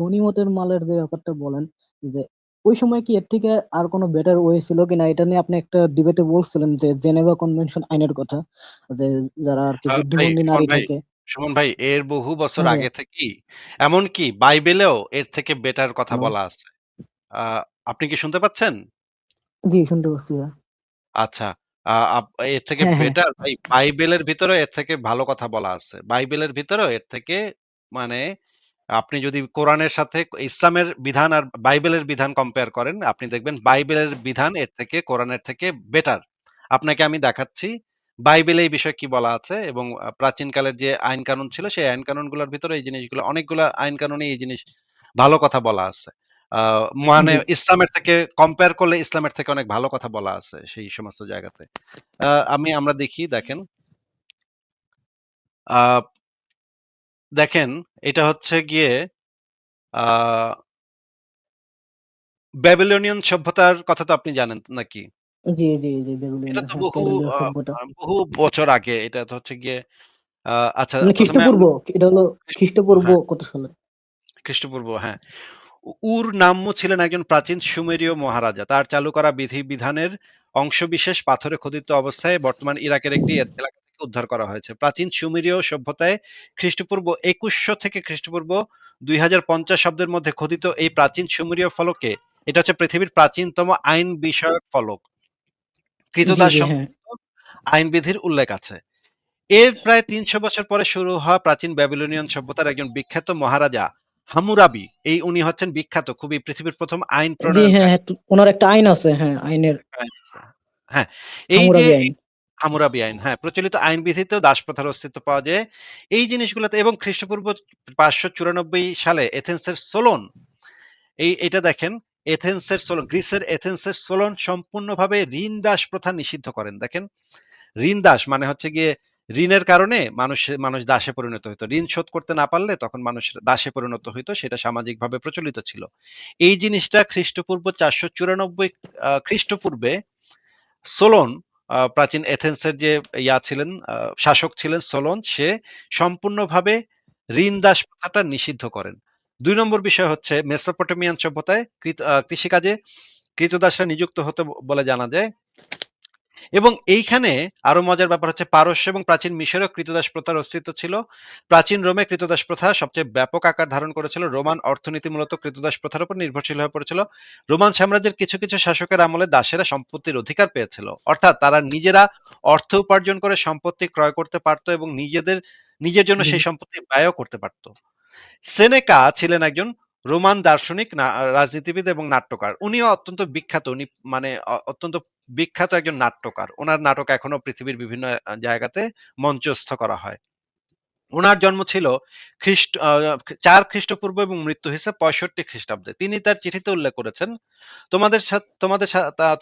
গনিমতের মালের যে ব্যাপারটা বলেন, যে ওই সময় কি এর থেকে আর কোনো বেটার ওয়ে ছিল কিনা, এটা নিয়ে আপনি একটা ডিবেটে বলছিলেন যে জেনেভা কনভেনশন আইনের কথা, যে যারা আর কি ভাই যুদ্ধবন্দী সুমন নারী ভাই, থাকে। সুমন ভাই, এর বহু বছর হ্যাঁ ভাইয়া। আগে থেকেই এমনকি বাইবেলেও এর থেকে বেটার কথা হ্যালো। বলা আছে। আহ, আপনি কি শুনতে পাচ্ছেন? জি, শুনতে পাচ্ছি ভাইয়া। আচ্ছা। এর থেকে হ্যাঁ, হ্যাঁ। বেটার ভাই বাইবেলের ভিতরেও এর থেকে ভালো কথা বলা আছে। বাইবেলের ভিতরেও এর থেকে মানে আপনি যদি কোরআনের সাথে ইসলামের বিধান আর বাইবেলের বিধান কম্পেয়ার করেন, আপনি দেখবেন বাইবেলের বিধান এর থেকে কোরআনের থেকে বেটার। আপনাকে আমি দেখাচ্ছি বাইবেলে এই বিষয়ে কি বলা আছে, এবং প্রাচীনকালের যে আইন কানুন ছিল সেই আইন কানুনগুলোর ভিতরে এই জিনিসগুলো, অনেকগুলো আইন কানুনে এই জিনিস ভালো কথা বলা আছে। মানে জি, ইসলামের থেকে কম্পেয়ার করলে ইসলামের থেকে অনেক ভালো কথা বলা আছে সেই সমস্ত জায়গাতে। আমরা দেখি, দেখেন, আহ, দেখেন, এটা হচ্ছে গিয়ে আহ ব্যাবিলনিয়ান সভ্যতার কথা তো আপনি জানেন নাকি? জি, জি, জি, এটা বেবিলনীয়, তো হ্যাঁ, বহু ক্যারেলীয় আহ, সভ্যতা। বহু বছর আগে। এটা তো হচ্ছে গিয়ে আচ্ছা, মানে প্রথমে খ্রিস্টপূর্ব, আমরা এটা হলো খ্রিস্টপূর্ব হ্যাঁ, কত সালে? খ্রিস্টপূর্ব, হ্যাঁ। উর নাম্মু ছিলেন একজন প্রাচীন সুমেরীয় মহারাজা। তার চালু করা বিধিবিধানের অংশবিশেষ পাথরে খোদিত অবস্থায় বর্তমান ইরাকের একটি এলাকা থেকে উদ্ধার করা হয়েছে। প্রাচীন সুমেরীয় সভ্যতায় খ্রিস্টপূর্ব 2100 থেকে খ্রিস্টপূর্ব 2050 শব্দের মধ্যে খোদিত এই প্রাচীন সুমেরীয় ফলকে, এটা হচ্ছে পৃথিবীর প্রাচীনতম আইন বিষয়ক ফলক। জি, কৃতদাস জি, হ্যাঁ। সম্পর্কিত আইনবিধির উল্লেখ আছে। এর প্রায় 300 বছর পরে শুরু হওয়া প্রাচীন ব্যাবিলনিয়ান সভ্যতার একজন বিখ্যাত মহারাজা হামুরাবি, উনি হচ্ছেন বিখ্যাত, খুবই পৃথিবীর প্রথম আইন জি, হ্যাঁ, প্রণয়নকারী। হ্যাঁ, ওনার একটা আইন আছে, হ্যাঁ, আইনের হ্যাঁ, এই যে হামুরাবি আইন। হামুরাবি আইন, হ্যাঁ, প্রচলিত আইন বিধিতেও দাসপ্রথার অস্তিত্ব পাওয়া যায় এই জিনিসগুলোতে। এবং খ্রিস্টপূর্ব 594 সালে এথেন্সের সোলন, এটা দেখেন, গ্রিসের এথেন্সের সোলন সম্পূর্ণভাবে ঋণ দাস প্রথা নিষিদ্ধ করেন। দেখেন, ঋণ দাস মানে হচ্ছে গিয়ে ঋণের কারণে মানুষ দাসে পরিণত হইতো। ঋণ শোধ করতে না পারলে তখন মানুষ দাসে পরিণত হইতো, সেটা সামাজিকভাবে প্রচলিত ছিল। এই জিনিসটা খ্রিস্টপূর্ব 494 খ্রিস্টপূর্বে সোলন, প্রাচীন এথেন্সের যে ছিলেন, শাসক ছিলেন সোলন, সে সম্পূর্ণভাবে ঋণ দাস প্রথাটা নিষিদ্ধ করেন। 2 নম্বর বিষয় হচ্ছে মেসোপটেমিয়ান সভ্যতায় কৃষিকাজে কৃতদাসরা নিযুক্ত হতে বলে জানা যায়। এবং এইখানে আরো মজার ব্যাপার হচ্ছে পারস্য এবং প্রাচীন মিশরেও কৃতদাস প্রথার অস্তিত্ব ছিল। প্রাচীন রোমে কৃতদাস প্রথা সবচেয়ে ব্যাপক আকার ধারণ করেছিল। রোমান অর্থনীতি মূলত কৃতদাস প্রথার উপর নির্ভরশীল হয়ে পড়েছিল। রোমান সাম্রাজ্যের কিছু কিছু শাসকের আমলে দাসেরা সম্পত্তির অধিকার পেয়েছিল, অর্থাৎ তারা নিজেরা অর্থ উপার্জন করে সম্পত্তি ক্রয় করতে পারত এবং নিজের জন্য জি, সেই সম্পত্তি ব্যয়ও করতে পারত। সেনেকা ছিলেন একজন রোমান দার্শনিক, রাজনীতিবিদ এবং নাট্যকার। উনিও অত্যন্ত বিখ্যাত। উনি মানে অত্যন্ত বিখ্যাত একজন নাট্যকার। ওনার নাটক এখনো পৃথিবীর বিভিন্ন জায়গাতে মঞ্চস্থ করা হয়। উনার জন্ম ছিল খ্রিস্ট 4 খ্রিস্টপূর্ব এবং মৃত্যু হয়েছে 65 খ্রিস্টাব্দে। তিনি তার চিঠিতে উল্লেখ করেছেন,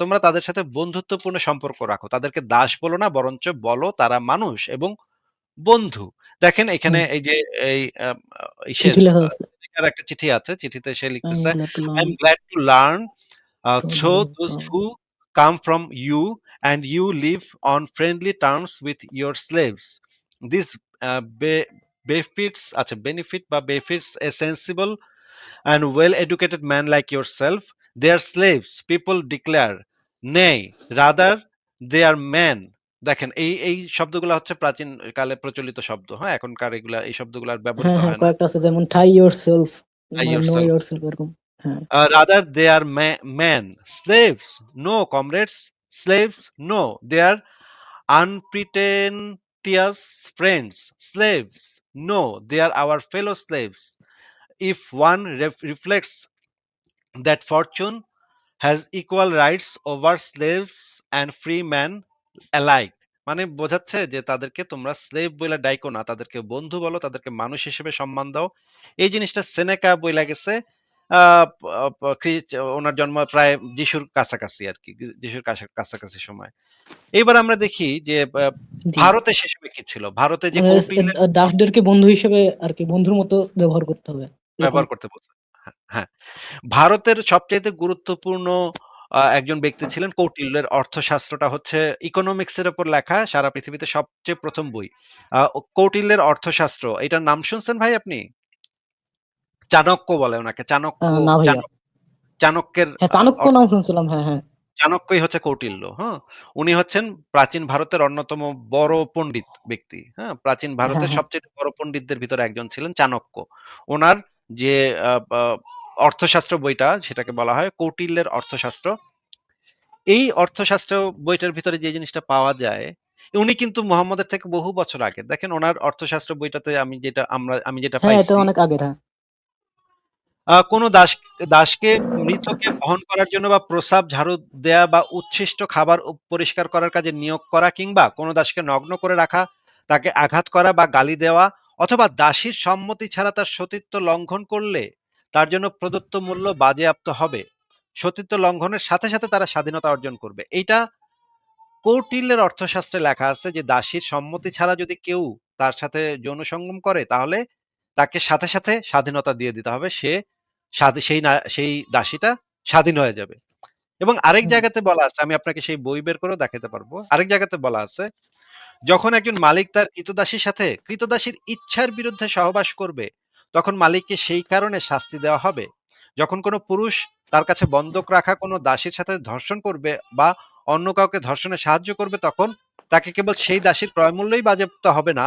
তোমরা তাদের সাথে বন্ধুত্বপূর্ণ সম্পর্ক রাখো, তাদেরকে দাস বলো না, বরঞ্চ বলো তারা মানুষ এবং বন্ধু। দেখেন এখানে হুম, এই যে এই ইসের চিঠি লেখা আছে। সেনেকার একটা চিঠি আছে। চিঠিতে সে আই এম লিখতেছে, glad to I learn am glad to learn to through live those who come from you, and you live on friendly terms with your slaves. This benefits a sensible and well educated man like yourself. They are slaves, people declare. Nay, rather they are men. দেখেন, এই শব্দগুলো হচ্ছে প্রাচীন কালে প্রচলিত শব্দ। হ্যাঁ, এখনকার এগুলা এই শব্দগুলো আর ব্যবহৃত হ্যাঁ, হ্যাঁ, হয় না। কয়েকটা আছে, যেমন ঠাই ইয়োর সেলফ, By মানে নো yourself. ইয়োর সেলফ, এরকম। হ্যাঁ। Rather, they are men. Slaves? No, comrades. Slaves? No, they are unpretentious friends. Slaves? No, they are our fellow slaves. If one reflects that fortune has equal rights over slaves and free men alike, মানে বোঝাচ্ছে যে তাদেরকে তোমরা slave বলে ডাইকো না, তাদেরকে বন্ধু বলো, তাদেরকে মানুষ হিসেবে সম্মান দাও। এই জিনিসটা সেনেকা বইলা গেছে। ওনার জন্ম প্রায় যিশুর কাছাকাছি আর কি, যিশুর কাছাকাছি সময়। এইবার আমরা দেখি যে জি, ভারতে সে সময় কি ছিল, ভারতে যে মানে কৌটিল্যের দাসদেরকে বন্ধু হিসেবে আর কি, বন্ধুর মতো ব্যবহার করতে হবে, এরকম। ব্যবহার করতে বলছে। হ্যাঁ, হ্যাঁ। ভারতের সবচাইতে গুরুত্বপূর্ণ একজন ব্যক্তি ছিলেন কৌটিল্যের। অর্থশাস্ত্রটা হচ্ছে ইকোনমিক্স এর উপর লেখা, সারা পৃথিবীতে সবচেয়ে প্রথম বই। কৌটিল্যের অর্থশাস্ত্র, এটার নাম শুনছেন ভাই আপনি? চাণক্য বলে ওনাকে। না ভাইয়া। চাণক্যের হ্যাঁ, চাণক্য অর্থ নাম শুনছিলাম। হ্যাঁ, হ্যাঁ। চাণক্যই হচ্ছে কৌটিল্য, হ্যাঁ? উনি হচ্ছেন প্রাচীন ভারতের অন্যতম বড় পণ্ডিত ব্যক্তি, হ্যাঁ? প্রাচীন হ্যাঁ, ভারতের হ্যাঁ। সবচেয়ে বড় পণ্ডিতদের ভিতরে একজন ছিলেন চাণক্য। উনার যে আ আ অর্থশাস্ত্র বইটা সেটাকে বলা হয় কৌটিল্যের অর্থশাস্ত্র। এই অর্থশাস্ত্র বইটার ভিতরে যে জিনিসটা পাওয়া যায়, উনি কিন্তু মুহাম্মদের থেকে বহু বছর আগের। দেখেন উনার অর্থশাস্ত্র বইটাতে আমি যেটা হ্যাঁ, এটা পাইছি অনেক আগের। হ্যাঁ। কোনো দাসকে মৃতকে বহন করার জন্য বা প্রস্রাব ঝাড়ু দেয়া বা উচ্ছিষ্ট খাবার পরিষ্কার করার কাজে নিয়োগ করা কিংবা কোনো দাসকে নগ্ন করে রাখা, তাকে আঘাত করা বা গালি দেওয়া অথবা দাসীর সম্মতি ছাড়া তার সতীত্ব লঙ্ঘন করলে তার জন্য প্রদত্ত মূল্য বাজেয়াপ্ত হবে। সতীত্ব লঙ্ঘনের সাথে সাথে তারা স্বাধীনতা অর্জন করবে। এইটা কৌটিল্যের অর্থশাস্ত্রে লেখা আছে যে দাসীর সম্মতি ছাড়া যদি কেউ তার সাথে যৌন সঙ্গম করে তাহলে তাকে সাথে সাথে স্বাধীনতা দিয়ে দিতে হবে। সে সেই দাসীটা স্বাধীন হয়ে যাবে। এবং আরেক হুম। জায়গাতে বলা আছে, আমি আপনাকে সেই বই বের করেও দেখাতে পারবো। আরেক জায়গাতে বলা আছে যখন একজন মালিক তার ক্রীতদাসীর সাথে ক্রীতদাসীর ইচ্ছার বিরুদ্ধে সহবাস করবে তখন মালিককে সেই কারণে শাস্তি দেওয়া হবে। যখন কোনো পুরুষ তার কাছে বন্ধক রাখা কোনো দাসীর সাথে ধর্ষণ করবে বা অন্য কাউকে ধর্ষণে সাহায্য করবে তখন তাকে কেবল সেই দাসীর ক্রয়মূল্যই বাজেয়াপ্ত হবে না,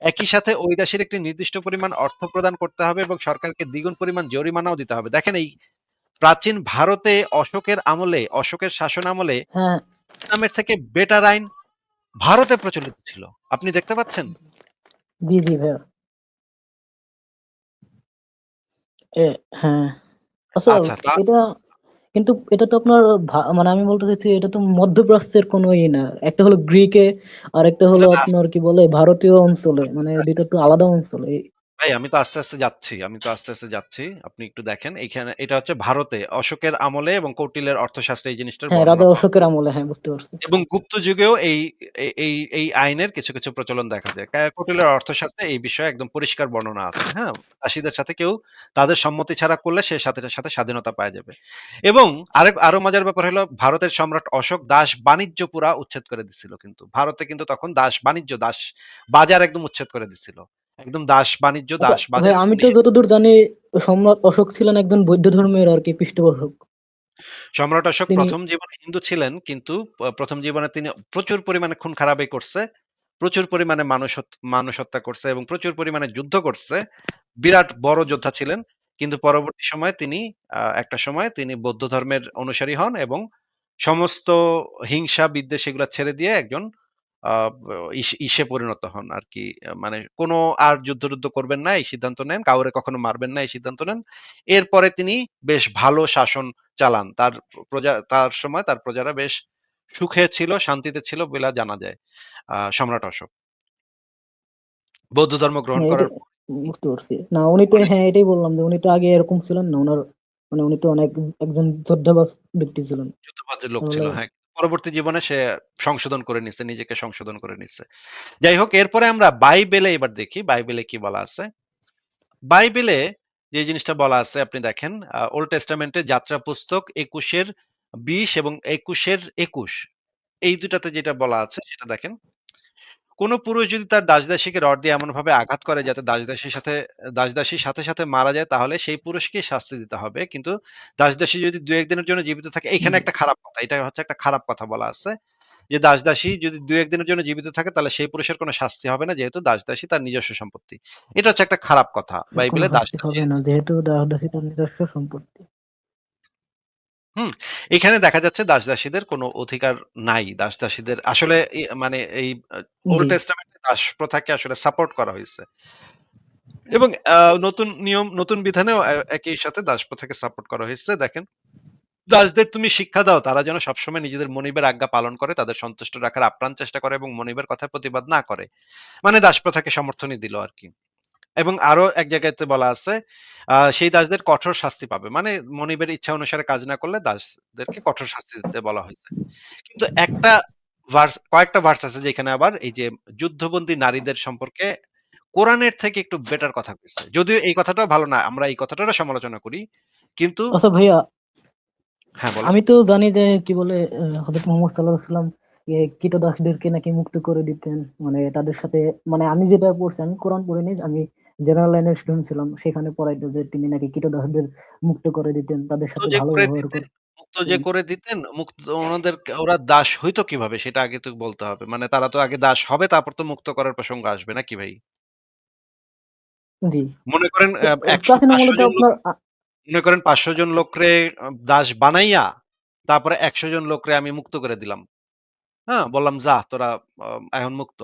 একই সাথে ওই দাসের একটি নির্দিষ্ট পরিমাণ অর্থ প্রদান করতে হবে এবং সরকারকে দ্বিগুণ পরিমাণ জরিমানাও দিতে হবে। দেখেন এই প্রাচীন ভারতে অশোকের শাসন আমলে হ্যাঁ। ইসলামের থেকে বেটার আইন ভারতে প্রচলিত ছিল। আপনি দেখতে পাচ্ছেন? জি, জি ভাইয়া। এ হ্যাঁ। আচ্ছা, আচ্ছা এটা কিন্তু এটা তো আপনার মানে আমি বলতে চাইছি এটা তো মধ্যপ্রাচ্যের কোনো না। একটা হলো গ্রিকে আর একটা না, হলো না, আপনার কি বলে ভারতীয় অঞ্চলে। মানে আস্তে, ২ টা আস্তে, তো আলাদা অঞ্চল। ভাই আমি তো আস্তে আস্তে যাচ্ছি। আপনি একটু দেখেন এইখানে এটা হচ্ছে ভারতে অশোকের আমলে এবং কৌটিল্যের অর্থশাস্ত্রে এই জিনিসটার হ্যাঁ, রাজা বর্ণনা পাওয়া অশোকের আমলে। হ্যাঁ, বুঝতে পারছি। এবং গুপ্ত যুগেও এই আইনের কিছু কিছু প্রচলন দেখা যায়। কৌটিল্যের অর্থশাস্ত্রে এই বিষয়ে একদম পরিষ্কার বর্ণনা আছে। হ্যাঁ? দাসীদের সাথে কেউ তাদের সম্মতি ছাড়া করলে সে সাথে সাথে স্বাধীনতা পাওয়া যাবে। এবং আরো মজার ব্যাপার হলো ভারতের সম্রাট অশোক দাস বাণিজ্য পুরা উচ্ছেদ করে দিছিল কিন্তু। ভারতে কিন্তু তখন দাস বাজার একদম উচ্ছেদ করে দিছিল। একদম আচ্ছা দাস ভাই, বাজার আমি একদম তো নিষিদ্ধ। যতদূর জানি সম্রাট অশোক ছিলেন একজন বৌদ্ধ ধর্মের আরকি পৃষ্ঠপোষক। সম্রাট অশোক তিনি প্রথম জীবনে হিন্দু ছিলেন কিন্তু প্রথম জীবনে তিনি প্রচুর পরিমাণে খুন খারাপি করছে, প্রচুর পরিমাণে মানুষ হত্যা করছে এবং প্রচুর পরিমাণে যুদ্ধ করছে। বিরাট বড় যোদ্ধা ছিলেন। কিন্তু পরবর্তী সময়ে একটা সময় তিনি বৌদ্ধ ধর্মের অনুসারী হন এবং সমস্ত হিংসা বিদ্বেষ এগুলা ছেড়ে দিয়ে একজন আ ইসে পরিণত হন আরকি। মানে কোনো আর যুদ্ধ-টুদ্ধ করবেন না এই সিদ্ধান্ত নেন। কাউরে কখনো মারবেন না এই সিদ্ধান্ত নেন। এরপরে তিনি বেশ ভালো শাসন চালান। তার সময় তার প্রজারা বেশ সুখে ছিল, শান্তিতে ছিল বইলা জানা যায়। সম্রাট অশোক। বৌদ্ধ ধর্ম গ্রহণ হ্যাঁ, এটা করার পর বুঝতে পারছি। না উনি তো অনেক হ্যাঁ, এটাই বললাম যে উনি তো আগে এরকম ছিলেন না। মানে উনি তো অনেক একজন যোদ্ধাবাজ ব্যক্তি ছিলেন। যুদ্ধবাজের লোক ছিল, তাহলে হ্যাঁ। পরবর্তী জীবনে সে নিজেকে সংশোধন করে নিছে। যাই হোক এরপরে আমরা বাইবেলে এবার দেখি বাইবেলে কি বলা আছে। বাইবেলে যে জিনিসটা বলা আছে আপনি দেখেন ওল্ড টেস্টামেন্টে যাত্রা পুস্তক ২১ এর ২০ এবং ২১ এর ২১ এই দুটাতে যেটা বলা আছে সেটা দেখেন। কোন পুরুষ যদি তার দাসদাসীকে রড দিয়ে এমনভাবে আঘাত করে যাতে দাসদাসীর সাথে সাথে মারা যায় তাহলে সেই পুরুষকে শাস্তি দিতে হবে। কিন্তু দাসদাসী যদি ২-১ দিনের জন্য জীবিত থাকে এইখানে জি। একটা খারাপ কথা। এটা হচ্ছে একটা খারাপ কথা বলা আছে। যে দাসদাসী যদি ২-১ দিনের জন্য জীবিত থাকে তাহলে সেই পুরুষের কোনো শাস্তি হবে না যেহেতু দাসদাসী তার নিজস্ব সম্পত্তি। এটা হচ্ছে একটা খারাপ কথা। কোনো বাইবেলে শাস্তি হবে দাসদাসীর না যেহেতু দাসী তার নিজস্ব সম্পত্তি। হুম, এখানে দেখা যাচ্ছে দাস-দাসীদের কোনো অধিকার নাই। দাস-দাসীদের আসলে মানে এই ওল্ড জি। টেস্টামেন্টে দাস প্রথাকে আসলে সাপোর্ট করা হইছে। এবং নতুন বিধানেও একই সাথে দাস প্রথাকে সাপোর্ট করা হয়েছে। দেখেন, দাসদের তুমি শিক্ষা দাও তারা যেন সবসময় নিজেদের মনিবের আজ্ঞা পালন করে, তাদের সন্তুষ্ট রাখার আপ্রাণ চেষ্টা করে এবং মনিবের কথায় প্রতিবাদ না করে। মানে দাস প্রথাকে সমর্থনই দিল আরকি। এবং আরো এক জায়গাতে বলা আছে সেই দাসদের কঠোর শাস্তি পাবে। মানে মনিবের ইচ্ছা অনুসারে কাজ না করলে দাসদেরকে কঠোর শাস্তি দিতে বলা হয়েছে। কিন্তু কয়েকটা ভার্স আছে যেখানে আবার এই যে যুদ্ধবন্দী নারীদের সম্পর্কে কোরআনের থেকে একটু বেটার কথা কইছে। যদিও এই কথাটাও ভালো না। আমরা এই কথাটারও সমালোচনা করি। কিন্তু আচ্ছা ভাইয়া, হ্যাঁ, বলেন। আমি তো জানি যে কি বলে হযরত মুহাম্মদ সাঃ কৃতদাসদেরকে নাকি মুক্ত করে দিতেন, মানে তাদের সাথে, মানে আমি যেটা পড়ছি, আমি কোরআন পড়িনি, আমি জেনারেল লাইনের স্টুডেন্ট ছিলাম, সেখানে পড়াইতো যে তিনি নাকি কৃতদাসদের মুক্ত করে দিতেন, তাদের মুক্ত সাথে যে ভালো করে ব্যবহার দিতেন মুক্ত যে করতেন। করে দিতেন, ওনাদের ওরা দাস হইতো কিভাবে সেটা আগে তো বলতে হবে। মানে তারা তো আগে দাস হবে তারপর তো মুক্ত করার প্রসঙ্গ আসবে নাকি ভাই? জি। মনে করেন তো ১০০ প্রাচীন আমলে ৫০০ তো জন লোক আপনার মনে করেন ৫০০ জন লোকরে দাস বানাইয়া তারপরে ১০০ জন লোকরে আমি মুক্ত করে দিলাম। হ্যাঁ? বললাম, "যা তোরা এখন মুক্ত।"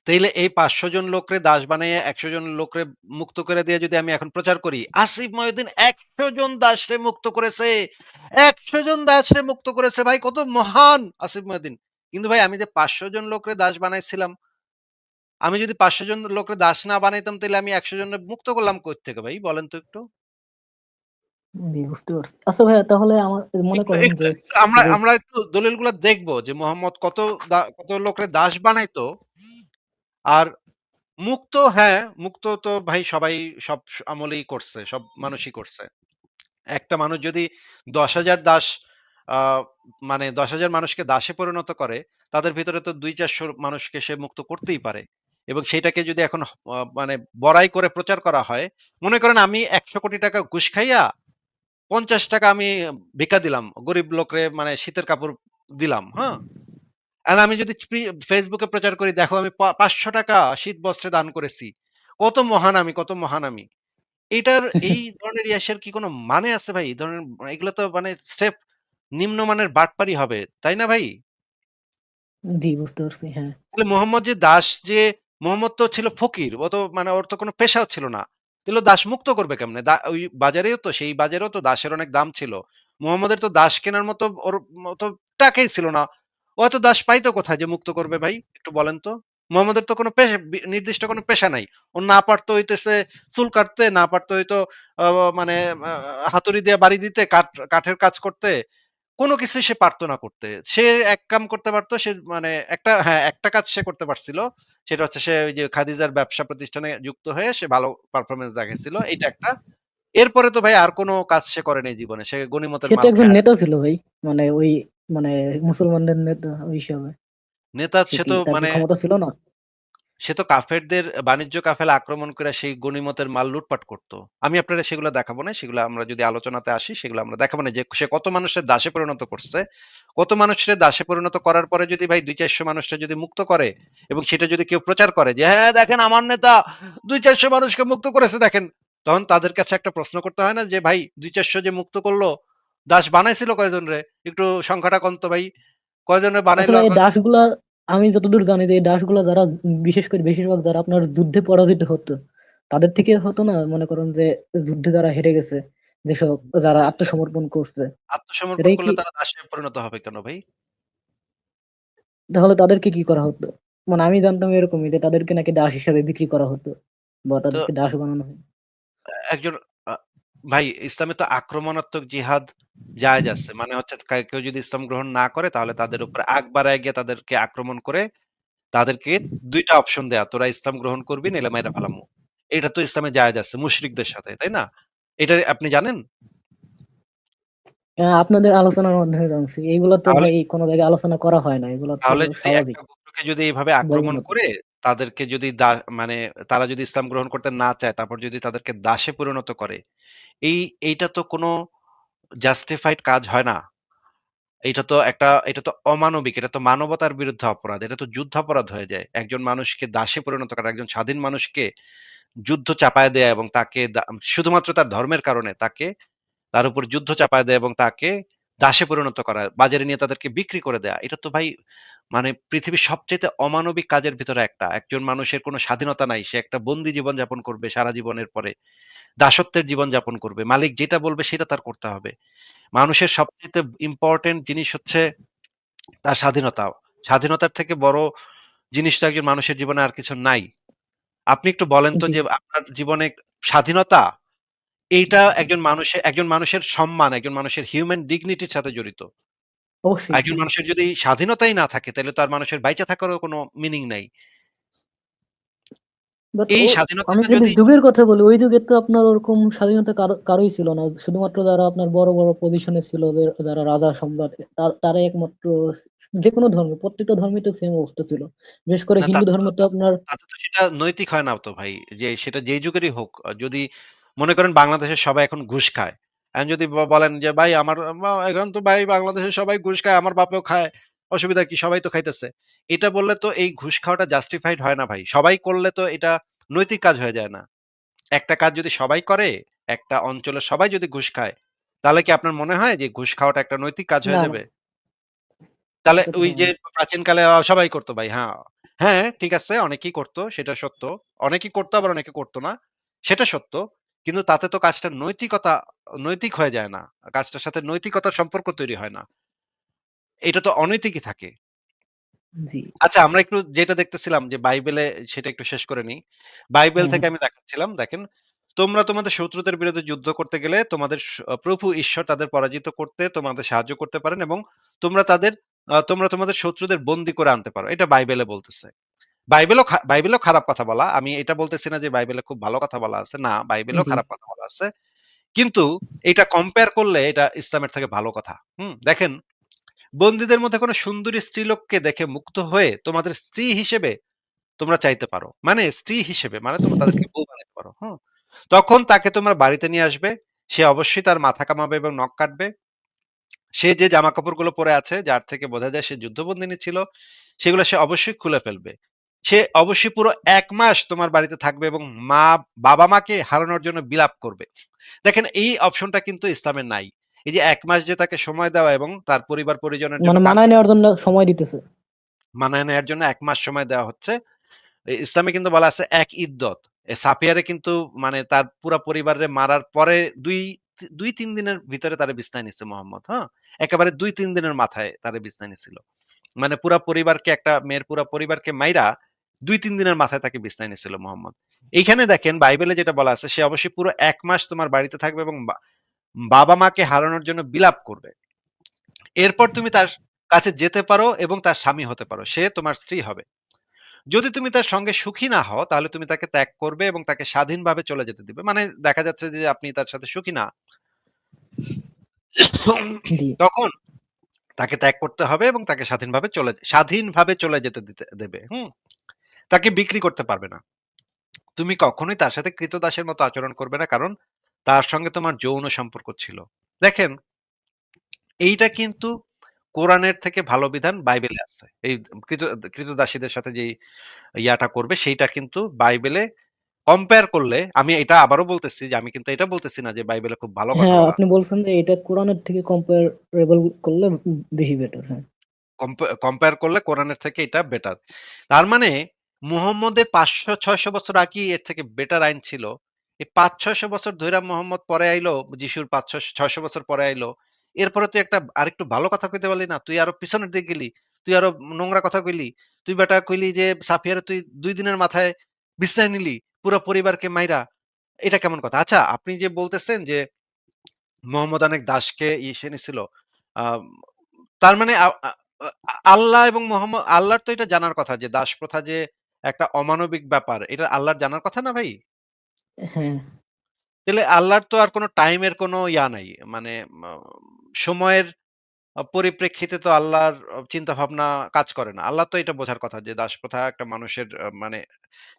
তাইলে এই ৫০০ জন লোকরে দাস বানাইয়া ১০০ জন লোকরে মুক্ত করে দিয়ে যদি আমি এখন প্রচার করি, আসিফ মহিউদ্দিন ১০০ জন দাসরে মুক্ত করেছে। ১০০ জন দাসরে মুক্ত করেছে ভাই, কত মহান আসিফ মহিউদ্দিন। কিন্তু ভাই আমি যে ৫০০ জন লোকরে দাস বানাইছিলাম, আমি যদি ৫০০ জন লোকরে দাস না বানাইতাম তাইলে আমি ১০০ জনরে মুক্ত করলাম কোত্থেকে ভাই বলেন তো একটু? জি, বুঝতে পারছি। আচ্ছা ভাইয়া, তাহলে আমার মনে একটু করেন একটু যে একটু আমরা যে আমরা একটু দলিলগুলা দেখব যে মোহাম্মদ কত লোকরে দাস বানাইতো। আর মুক্ত, হ্যাঁ, মুক্ত তো ভাই সবাই সব আমলেই করছে, সব মানুষই করছে। একটা মানুষ যদি ১০,০০০ দাস আ মানে ১০,০০০ মানুষকে দাসে পরিণত করে, তাদের ভিতরে তো ২-৪০০ মানুষকে সে মুক্ত করতেই পারে। এবং সেটাকে যদি এখন মানে বড়াই করে প্রচার করা হয়, মনে করেন আমি ৳১০০,০০,০০,০০০ ঘুষ খাইয়া ৳৫০ আমি ভিক্ষা দিলাম। গরিব লোকরে মানে শীতের কাপড় দিলাম, হ্যাঁ? আর আমি যদি Facebook এ প্রচার করি, দেখো আমি ৳৫০০ শীত বস্ত্রে দান করেছি। কত মহান আমি, কত মহান আমি। এটার এই ধরনের ইয়াসের কি কোনো মানে আছে ভাই? এই ধরনের এগুলো তো মানে স্রেফ নিম্নমানের বাটপারি হবে। তাই না ভাই? জি, বুঝতে পারছি। হ্যাঁ। তাহলে মোহাম্মদ যে দাস, যে মোহাম্মদ তো ছিল ফকির। ও তো মানে ওর তো কোনো পেশাও ছিল না। তাহলে ও দাস মুক্ত করবে কেমনে? ওই বাজারেও তো, সেই বাজারেও তো দাসের অনেক দাম ছিল। মোহাম্মদের তো দাস কেনার মতো ওর মতো টাকাই ছিল না। ও এত দাস পাইতো কোথায় যে মুক্ত করবে ভাই? একটু বলেন তো? মোহাম্মদের তো কোনো নির্দিষ্ট কোনো পেশা নাই। ও না পারতো হইতেছে চুল কাটতে, না পারতো হয়তো আ মানে আ হাতুড়ি দিয়ে বাড়ি দিতে, কাঠের কাজ করতে। কোনো কিছুই সে পারত না করতে। সে এক কাম করতে পারত, সে মানে একটা কাজ সে করতে পারছিল। সেটা হচ্ছে সে ওই যে খাদিজার ব্যবসা প্রতিষ্ঠানে যুক্ত হয়ে সে ভালো পারফরম্যান্স দেখাইছিল। এইটা একটা। এরপরে তো ভাই আর কোনো কাজ সে করে নাই জীবনে। সে গনিমতের সে তো মাল একজন খায়। নেতা ছিল ভাই। মানে ওই, মানে মুসলমানদের নেতা ওই হিসাবে। নেতা সে সে কি, তো তার কি মানে ক্ষমতা ছিল না? সে তো কাফেরদের বাণিজ্য কাফেলা আক্রমণ করে সেই গনিমতের মাল লুটপাট করত। আমি আপনারা সেগুলো দেখাবো না। সেগুলো আমরা যদি আলোচনাতে আসি সেগুলো আমরা দেখাবো না যে সে কত মানুষের দাসে পরিণত করছে। কত মানুষের দাসে পরিণত করার পরে যদি ভাই ২-৪০০ মানুষকে যদি মুক্ত করে এবং সেটা যদি কেউ প্রচার করে যে হ্যাঁ দেখেন আমার নেতা ২-৪০০ মানুষকে মুক্ত করেছে দেখেন। তখন তাদের কাছে একটা প্রশ্ন করতে হয় না যে ভাই ২-৪০০ যে মুক্ত করলো, দাস বানাইছিল কয়জন রে? একটু সংখ্যাটা কন তো ভাই। কয়জনে বানাইলো আসলে আর এই দাসগুলা, আমি যতদূর জানি যে এই দাসগুলা যারা, বিশেষ করে বেশিরভাগ যারা আপনার যুদ্ধে পরাজিত হতো, তাদের থেকে হতো না, মনে করেন যে যুদ্ধে যারা হেরে গেছে, যেসব যারা আত্মসমর্পণ করছে, আত্মসমর্পণ এটাই কি, করলে তারা দাসে পরিণত হবে কেন ভাই? তাহলে তাদেরকে কি করা হতো? মানে আমি জানতাম এরকমই যে তাদেরকে নাকি দাস হিসাবে বিক্রি করা হতো, বা তো তাদেরকে দাস বানানো হয়। একজন আ ভাই ইসলামে তো আক্রমণাত্মক জিহাদ জায়েজ আছে। মানে হচ্ছে কেউ যদি ইসলাম গ্রহণ না করে তাহলে তাদের উপরে আগ বাড়ায় গিয়ে তাদেরকে আক্রমণ করে তাদেরকে ২ টা অপশন দেয়া। তোরা ইসলাম গ্রহণ করবি নাইলে মাইরা ফালামু। এটা তো ইসলামে জায়েজ আছে মুশরিকদের সাথে, তাই না? এটা আপনি জানেন? আপনাদের আলোচনার মাধ্যমে জানছি, এইগুলো তো তাহলে ভাই কোনো জায়গায় আলোচনা করা হয় না, এগুলো তো তাহলে যদি স্বাভাবিক একটা গোত্রকে যদি এইভাবে আক্রমণ বৈমনতা। করে তাদেরকে যদি মানে তারা যদি ইসলাম গ্রহণ করতে না চায় তারপর যদি তাদেরকে দাসে পরিণত করে, এইটা তো কোনো জাস্টিফাইড কাজ হয় না। এটা তো অমানবিক। এটা তো মানবতার বিরুদ্ধে অপরাধ। এটা তো যুদ্ধাপরাধ হয়ে যায়। একজন মানুষকে দাসে পরিণত করা, একজন স্বাধীন মানুষকে যুদ্ধ চাপায় দেয়া এবং তাকে শুধুমাত্র তার ধর্মের কারণে তার উপর যুদ্ধ চাপায় দেয়া এবং তাকে দাসে পরিণত করা, বাজারে নিয়ে তাদেরকে বিক্রি করে দেয়া। এটা তো ভাই মানে পৃথিবীর সবচাইতে অমানবিক কাজের ভিতরে একটা। একজন মানুষের কোনো স্বাধীনতা নাই। সে একটা বন্দী জীবন যাপন করবে সারা জীবনের পরে। দাসত্বের জীবন যাপন করবে। মালিক যেটা বলবে সেটা তার করতে হবে। মানুষের সবচাইতে ইম্পোর্টেন্ট জিনিস হচ্ছে তার স্বাধীনতা। স্বাধীনতার থেকে বড় জিনিস তো একজন মানুষের জীবনে আর কিছু নাই। আপনি একটু বলেন তো জি, যে আপনার জীবনে স্বাধীনতা এইটা একজন মানুষের সম্মান, একজন মানুষের হিউম্যান ডিগনিটির সাথে জড়িত। অবশ্যই। একজন হ্যাঁ। মানুষের যদি স্বাধীনতাই না থাকে তাহলে তার মানুষের বাইচা থাকারও কোনো মিনিং নাই। বাট এই আমি স্বাধীনতাটা যদি যদি যুগের কথা বলি, ওই যুগে তো আপনার ওরকম স্বাধীনতা কারোই ছিল না। শুধুমাত্র যারা আপনার বড় বড় পজিশনে ছিল, যারা রাজা সম্রাট, তারাই একমাত্র, যে কোনো ধর্ম, প্রত্যেকটা ধর্মে তো সেম অবস্থা ছিল। বিশেষ করে না হিন্দু ধর্মে তো আপনার তাতে তো সেটা নৈতিক হয় না তো ভাই। যে সেটা যেই যুগেরই হোক। যদি মনে করেন বাংলাদেশের সবাই এখন ঘুষ খায়। এখন যদি বলেন যে ভাই আমার এখন তো ভাই বাংলাদেশের সবাই ঘুষ খায়, আমার বাপেও খায়। অসুবিধা কি? সবাই তো খাইতেছে। এটা বললে তো এই ঘুষ খাওয়াটা জাস্টিফাইড হয় না ভাই। সবাই করলে তো এটা নৈতিক কাজ হয়ে যায় না। একটা কাজ যদি সবাই করে, একটা অঞ্চলের সবাই যদি ঘুষ খায়, তাহলে কি আপনার মনে হয় যে ঘুষ খাওয়াটা একটা নৈতিক কাজ না হয়ে না, যাবে? তাহলে এটা তো ওই হয় যে না। প্রাচীনকালে সবাই করত ভাই। হ্যাঁ, হ্যাঁ, ঠিক আছে অনেকেই করত সেটা সত্য। অনেকেই করত আবার অনেকে করত না। সেটা সত্য। কিন্তু তাতে তো কাজটা নৈতিক হয়ে যায় না। কাজটার সাথে নৈতিকতার সম্পর্ক তৈরি হয় না। এটা তো অনৈতিকই থাকে। জি। আচ্ছা আমরা একটু যেটা দেখতেছিলাম যে বাইবেলে সেটা একটু শেষ করে নিই। বাইবেল হ্যাঁ, হ্যাঁ। থেকে আমি দেখাচ্ছিলাম দেখেন, তোমরা তোমাদের শত্রুদের বিরুদ্ধে যুদ্ধ করতে গেলে তোমাদের প্রভু ঈশ্বর তাদের পরাজিত করতে তোমাদের সাহায্য করতে পারেন এবং তোমরা তোমাদের শত্রুদের বন্দী করে আনতে পারো। এটা বাইবেলে বলতেছে। বাইবেলেও খারাপ কথা বলা। আমি এটা বলতেছি না যে বাইবেলে খুব ভালো কথা বলা আছে। না, বাইবেলেও জি। খারাপ কথা বলা আছে। কিন্তু এটা কম্পেয়ার করলে এটা ইসলামের থেকে ভালো কথা। দেখেন বন্দীদের মধ্যে কোনো সুন্দরী স্ত্রীলোককে দেখে মুগ্ধ হয়ে তোমাদের স্ত্রী হিসেবে তোমরা চাইতে পারো। মানে স্ত্রী হিসেবে মানে তোমরা তাদেরকে বউ বানাইতে পারো। তখন তাকে তোমরা বাড়িতে নিয়ে আসবে। সে অবশ্যই তার মাথা কামাবে এবং নখ কাটবে। সে যে জামাকাপড়গুলো পরে আছে, যার থেকে বোঝা যায় সে যুদ্ধবন্দিনী ছিল, সেগুলো সে অবশ্যই খুলে ফেলবে। সে অবশ্যই পুরো ১ মাস তোমার বাড়িতে থাকবে এবং বাবা-মাকে হারানোর জন্য বিলাপ করবে। দেখেন এই অপশনটা কিন্তু ইসলামে নাই। এই যে ১ মাস যে তাকে সময় দেওয়া এবং তার পরিবার-পরিজনের জন্য মানে মানায় নেওয়ার জন্য সময় দিতেছে। মানায় নেয়ার জন্য ১ মাস সময় দেওয়া হচ্ছে। ইসলামে কিন্তু বলা আছে এক ইদ্দত। সাফিয়ারে কিন্তু মানে তার পুরা পরিবারে মারার পরে ২-৩ দিনের ভিতরে তারে বিছনায় নিছে মোহাম্মদ, হ্যাঁ? একেবারে ২-৩ দিনের মাথায় তারে বিছনায় নিছিল। মানে পুরা পরিবারকে একটা মেয়ের পুরা পরিবারকে মাইরা ২-৩ দিনের মাথায় তাকে বিছনায় নিছিল মোহাম্মদ। এইখানে দেখেন বাইবেলে যেটা বলা আছে সে অবশ্যই পুরো ১ মাস তোমার বাড়িতে থাকবে এবং বাবা-মাকে হারানোর জন্য বিলাপ করবে। এরপর তুমি তার কাছে যেতে পারো এবং তার স্বামী হতে পারো। সে তোমার স্ত্রী হবে। যদি তুমি তার সঙ্গে সুখী না হও, তাহলে তুমি তাকে ত্যাগ করবে এবং তাকে স্বাধীনভাবে চলে যেতে দিবে। মানে দেখা যাচ্ছে যে আপনি তার সাথে সুখী না। জি। তখন তাকে ত্যাগ করতে হবে এবং তাকে স্বাধীনভাবে চলে যেতে দেবে। তাকে বিক্রি করতে পারবে না। তুমি কখনোই তার সাথে ক্রীতদাসের মতো আচরণ করবে না। কারণ তার সঙ্গে তোমার যৌন সম্পর্ক ছিল। দেখেন এইটা কিন্তু কোরআনের থেকে ভালো বিধান বাইবেলে আছে। এই কৃত ক্রীতদাসীদের সাথে যেই ইয়াটা করবে সেইটা কিন্তু বাইবেলে কম্পেয়ার করলে আমি এটা আবারও বলতেছি যে আমি কিন্তু এটা বলতেছি না যে বাইবেলে খুব ভালো কথা হ্যাঁ, বলা আপনি বলছেন যে এটা কোরআনের থেকে কম্পারেবল করলে বেশি বেটার। হ্যাঁ। কম্পেয়ার করলে কোরআনের থেকে এটা বেটার। তার মানে মুহাম্মদের ৫০০-৬০০ বছর আগেই এর থেকে বেটার আইন ছিল। এই ৫০০-৬০০ বছর ধইরা মুহাম্মদ পরে আইলো, যিশুর ৫০০-৬০০ বছর পরে আইলো। এরপরে তুই আরেকটু ভালো কথা কইতে পারলি না? তুই আরো পিছনের দিকে গেলি। তুই আরো নোংরা কথা কইলি। তুই বেটা কইলি যে সাফিয়ারে তুই ২ দিনের মাথায় বিছনায় নিলি, পুরা পরিবারকে মাইরা। এটা কেমন কথা? আচ্ছা আপনি যে বলতেছেন যে মোহাম্মদ অনেক দাসকে ইসে নিছিল। আম তার মানে আ আ আল্লাহ এবং আল্লাহর তো এটা জানার কথা যে দাস প্রথা যে একটা অমানবিক ব্যাপার। এটা আল্লাহর জানার কথা না ভাই? হ্যাঁ। তাইলে আল্লাহর তো আর কোন টাইমের কোন ইয়া নাই। মানে ম সময়ের পরিপ্রেক্ষিতে তো আল্লাহর চিন্তাভাবনা কাজ করে না। আল্লাহ তো এটা বোঝার কথা যে দাসপ্রথা একটা মানুষের মানে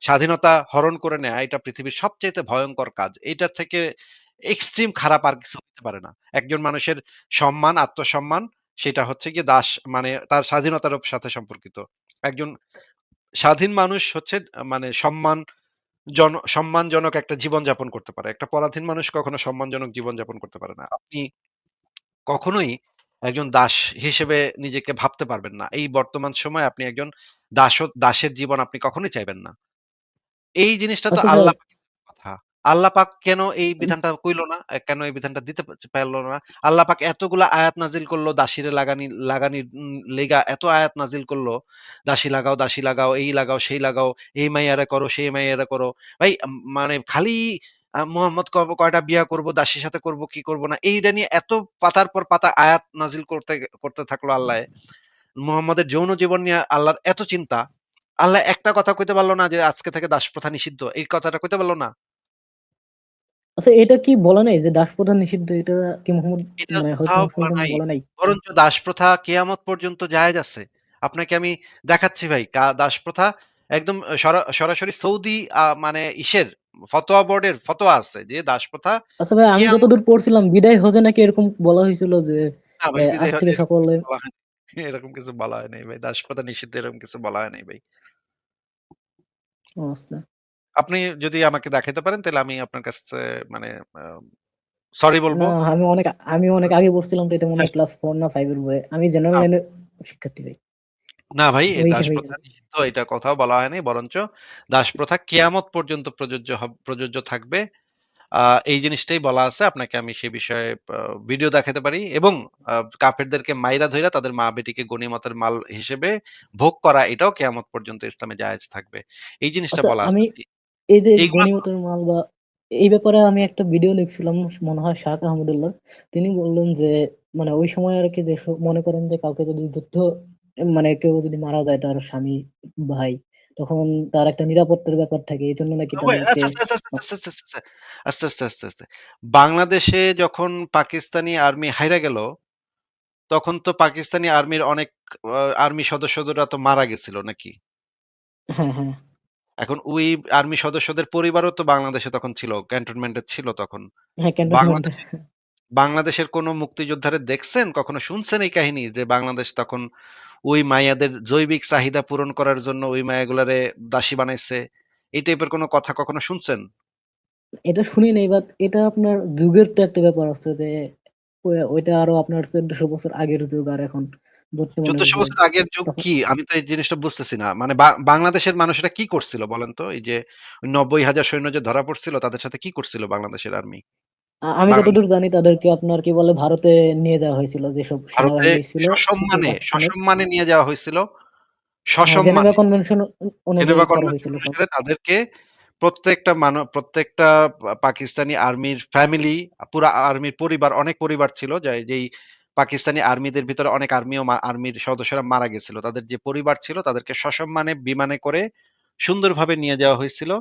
স্বাধীনতা হরণ করে নেয়া এটা পৃথিবীর সবচাইতে ভয়ংকর কাজ। এইটার থেকে এক্সট্রিম খারাপ আর কিছু হতে পারে না। একজন মানুষের সম্মান, আত্মসম্মান সেটা হচ্ছে গিয়ে মানে তার স্বাধীনতার সাথে সম্পর্কিত। একজন স্বাধীন মানুষ হচ্ছে মানে সম্মানজনক একটা জীবনযাপন করতে পারে। একটা পরাধীন মানুষ কখনো সম্মানজনক জীবনযাপন করতে পারে না। আপনি কখনোই একজন দাস হিসেবে নিজেকে ভাবতে পারবেন না। এই বর্তমান সময়ে আপনি একজন দাসের জীবন আপনি কখনোই চাইবেন না। এই জিনিসটা তো আসলে আল্লাহ পাকের কথা। আল্লাহ পাক কেন এই বিধানটা কইল না? কেন এই বিধানটা দিতে পারল না? আল্লাহ পাক এতগুলা আয়াত নাজিল করল দাসীরে লাগানির লেগা এত আয়াত নাজিল করল। দাসী লাগাও, এই লাগাও, সেই লাগাও, এই মাইয়ারে করো, সেই মাইয়ারে করো। ভাই মানে খালি মুহাম্মদ কয়টা বিয়া করব, দাসীর সাথে করব, কি করব না। এইটা নিয়ে এত পাতার পর পাতা আয়াত নাজিল করতে থাকলো আল্লাহ। মুহাম্মদের যৌন জীবন নিয়ে আল্লাহর এত চিন্তা। আল্লাহ একটা কথা কইতে পারল না যে আজকে থেকে দাসপ্রথা নিষিদ্ধ। এই কথাটা কইতে পারল না? আচ্ছা, এটা কি বলে নাই যে দাসপ্রথা নিষিদ্ধ? এটা কি মোহাম্মদ এটা মানে হযরত কোথাও মুহাম্মদ বলা সাল্লাল্লাহু আলাইহি নাই। ওয়াসাল্লাম বলে নাই? বরঞ্চ দাসপ্রথা কিয়ামত পর্যন্ত জায়েজ আছে। আপনাকে আমি দেখাচ্ছি ভাই দাসপ্রথা একদম সরাসরি সৌদি মানে ইসের ফতোয়া বোর্ডের ফতোয়া আছে যে দাসপ্রথা আচ্ছা ভাই, আমি কিয়ামত যতদূর পড়ছিলাম বিদায় হজে নাকি এরকম বলা হয়েছিল যে না ভাই আজ বিদায় হজে থেকে এরকম সকলে। কিছু বলা হয়নি। এরকম কিছু বলা হয় নাই ভাই। দাসপ্রথা নিষিদ্ধ এরকম কিছু বলা হয় নাই ভাই। ও আচ্ছা। আপনি যদি আমাকে দেখাইতে পারেন তাহলে আমি আপনার কাছে মানে আ সরি বলব। না, আমি অনেক আগে পড়ছিলাম, তো এটা মনে হ্যাঁ, হয় ক্লাস 4 না 5 এর বইয়ে। আমি জেনারেল না, লাইনের শিক্ষার্থী ভাই। না ভাই ওই হিসেবেই দাসপ্রথা জানি। নিষিদ্ধ এটা কোথাও বলা হয়নি। বরঞ্চ দাসপ্রথা কিয়ামত পর্যন্ত প্রযোজ্য থাকবে। আ এই জিনিসটাই বলা আছে। আপনাকে আমি সে বিষয়ে ভিডিও দেখাতে পারি এবং আ কাফেরদেরকে মাইরা ধইরা তাদের মা-বেটিকে গনিমতের মাল হিসেবে ভোগ করা এটাও কিয়ামত পর্যন্ত ইসলামে জায়েজ থাকবে। এই জিনিসটা আচ্ছা, বলা আছে। আমি এই যে এইগুলা তো গনিমতের মাল বা এই ব্যাপারে আমি একটা ভিডিও দেখছিলাম, মনে হয় শাহ আহমদুল্লাহ। তিনি বললেন যে মানে ওই সময় আরকি মনে করেন যে কাউকে যদি মানে কেউ যদি মারা যায়, তার স্বামী, ভাই, তখন তার একটা নিরাপত্তার ব্যাপার থাকে। এজন্য নাকি তাদেরকে আচ্ছা, আচ্ছা, আচ্ছা, আচ্ছা, আচ্ছা, আচ্ছা, আচ্ছা, আচ্ছা, আচ্ছা, আচ্ছা। বাংলাদেশে যখন পাকিস্তানি আর্মি হাইরা গেল, তখন তো পাকিস্তানি আর্মির অনেক আর্মি সদস্যরা তো মারা গেছিল নাকি? হ্যাঁ, হ্যাঁ, এখন ওই আর্মি সদস্যদের পরিবারও তো বাংলাদেশে তখন ছিল, ক্যান্টনমেন্টে ছিল তখন। হ্যাঁ, ক্যান্টনমেন্টে। বাংলাদেশে বাংলাদেশের কোনো মুক্তিযোদ্ধারে দেখছেন? কখনো শুনছেন এই কাহিনী? যে বাংলাদেশ তখন ওই মাইয়াদের জৈবিক চাহিদা পূরণ করার জন্য ওই মাইয়াগুলারে দাসী বানাইছে। এই টাইপের কোনো কথা কখনো শুনছেন? এটা শুনি নাই, বাট এটা আপনার যুগের তো একটা ব্যাপার আছে যে ওইটা আরো আপনার ১৪০০ বছর আগের যুগ, আর এখন বর্তমানের ১৪০০ যুগ। বছর আগের যুগ তখন কি? আমি তো এই জিনিসটা বুঝতেছি না। মানে বাংলাদেশের মানুষেরা কি করছিল বলেন তো? এই যে ৯০,০০০ সৈন্য যে ধরা পড়ছিল তাদের সাথে কি করছিল বাংলাদেশের আর্মি? আমি বাংলাদেশ যতদূর জানি তাদেরকে আপনার কি বলে ভারতে নিয়ে যাওয়া হয়েছিল, যেসব ভারতে সেনাবাহিনী ছিল পূর্ব সসম্মানে, পাকিস্তানের। সসম্মানে নিয়ে যাওয়া হইছিল। হ্যাঁ, জেনেভা সসম্মানে। কনভেনশন অনুযায়ী জেনেভা করা কনভেনশন হয়েছিল সব। অনুসারে তাদেরকে প্রত্যেকটা পাকিস্তানি আর্মির ফ্যামিলি, পুরা আর্মির পরিবার, অনেক পরিবার ছিল যেই পাকিস্তানি আর্মিদের ভিতরে অনেক আর্মির সদস্যরা মারা গেছিল। তাদের যে পরিবার ছিল তাদেরকে সসম্মানে বিমানে করে সুন্দরভাবে নিয়ে যাওয়া হয়েছিল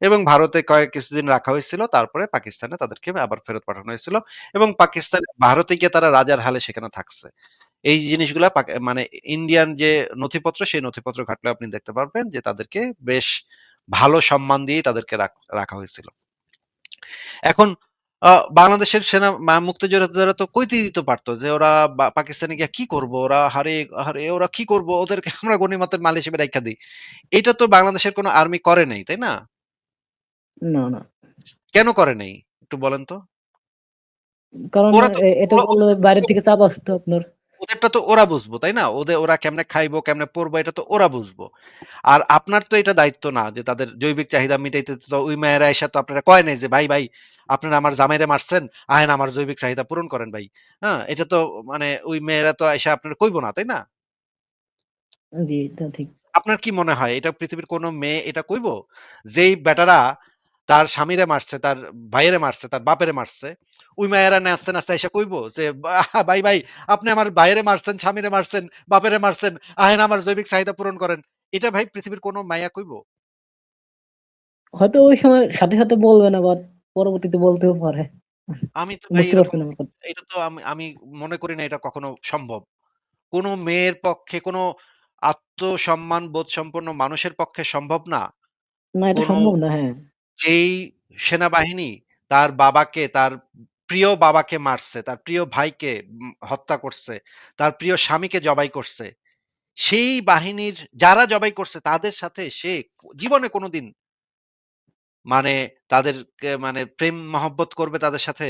এবং ভারতে কিছুদিন রাখা হয়েছিল। তারপরে পাকিস্তানে তাদেরকে আবার ফেরত পাঠানো হয়েছিল এবং ভারতে গিয়ে তারা রাজার হালে সেখানে থাকছে। এই জিনিসগুলা মানে ইন্ডিয়ান যে নথিপত্র, সেই নথিপত্র ঘাটলে আপনি দেখতে পারবেন যে তাদেরকে বেশ ভালো সম্মান দিয়েই তাদেরকে রাখা হয়েছিল। এখন বাংলাদেশের মুক্তিযোদ্ধারা তো কইতে দিতে পারতো যে ওরা পাকিস্তানে গিয়া কি করব? ওরা হারে, হারে ওরা কি করব? ওদেরকে আমরা গনিমতের মাল হিসেবে রাইখা দেই। এটা তো বাংলাদেশের কোন আর্মি করে নাই, তাই না? না, না। কেন করে নাই? একটু বলেন তো? কারণ ওরা তো এটা ওরা করলে বাইরের থেকে চাপ আসতো আপনার। ওদেরটা তো ওরা বুঝবো, তাই না? ওরা কেমনে খাইবো, কেমনে পড়বো এটা তো ওরা বুঝবো। আর আপনার তো এটা দায়িত্ব না যে তাদের জৈবিক চাহিদা মিটাইতে তো ওই মায়েরা আইসা তো আপনারা কয় নাই যে, "ভাই, আপনারা আমার জামাইরে মারছেন, আহেন আমার জৈবিক চাহিদা পূরণ করেন ভাই।" হ্যাঁ? এটা তো মানে ওই মেয়েরা তো আইসা আপনারা কইবো না, তাই না? জি, এটা ঠিক। আপনার কি মনে হয় এটা পৃথিবীর কোন মেয়ে এটা কইবো? যেই বেটারা তার স্বামীরে মারছে, তার ভাইয়েরে মারছে, তার বাপেরে মারছে, ওই মায়েরা নাচতে, নাচতে আইসা কইবো যে, ভাই, আপনি আমার ভাইয়েরে মারছেন, স্বামীরে মারছেন, বাপেরে মারছেন, আহেন আমার জৈবিক চাহিদা পূরণ করেন।" এটা ভাই পৃথিবীর কোন মাইয়া কইবো? হয়তো ওই সময় সাথে, সাথে বলবে না, বাট পরবর্তীতে বলতেও পারে। আমি তো ভাই বুঝতে এরকম পারছেন আমার কথা? এটা তো আমি আমি মনে করি না এটা কখনো সম্ভব। কোন মেয়ের পক্ষে কোন আত্মসম্মান বোধ সম্পন্ন মানুষের পক্ষে সম্ভব না। না, এটা কোন সম্ভব না। হ্যাঁ। যেই সেনাবাহিনী তার বাবাকে, তার প্রিয় বাবাকে মারছে, তার প্রিয় ভাইকে হত্যা করছে, তার প্রিয় স্বামীকে জবাই করছে। সেই বাহিনীর যারা জবাই করছে তাদের সাথে সে জীবনে কোনদিন মানে তাদেরকে মানে প্রেম মহব্বত করবে তাদের সাথে?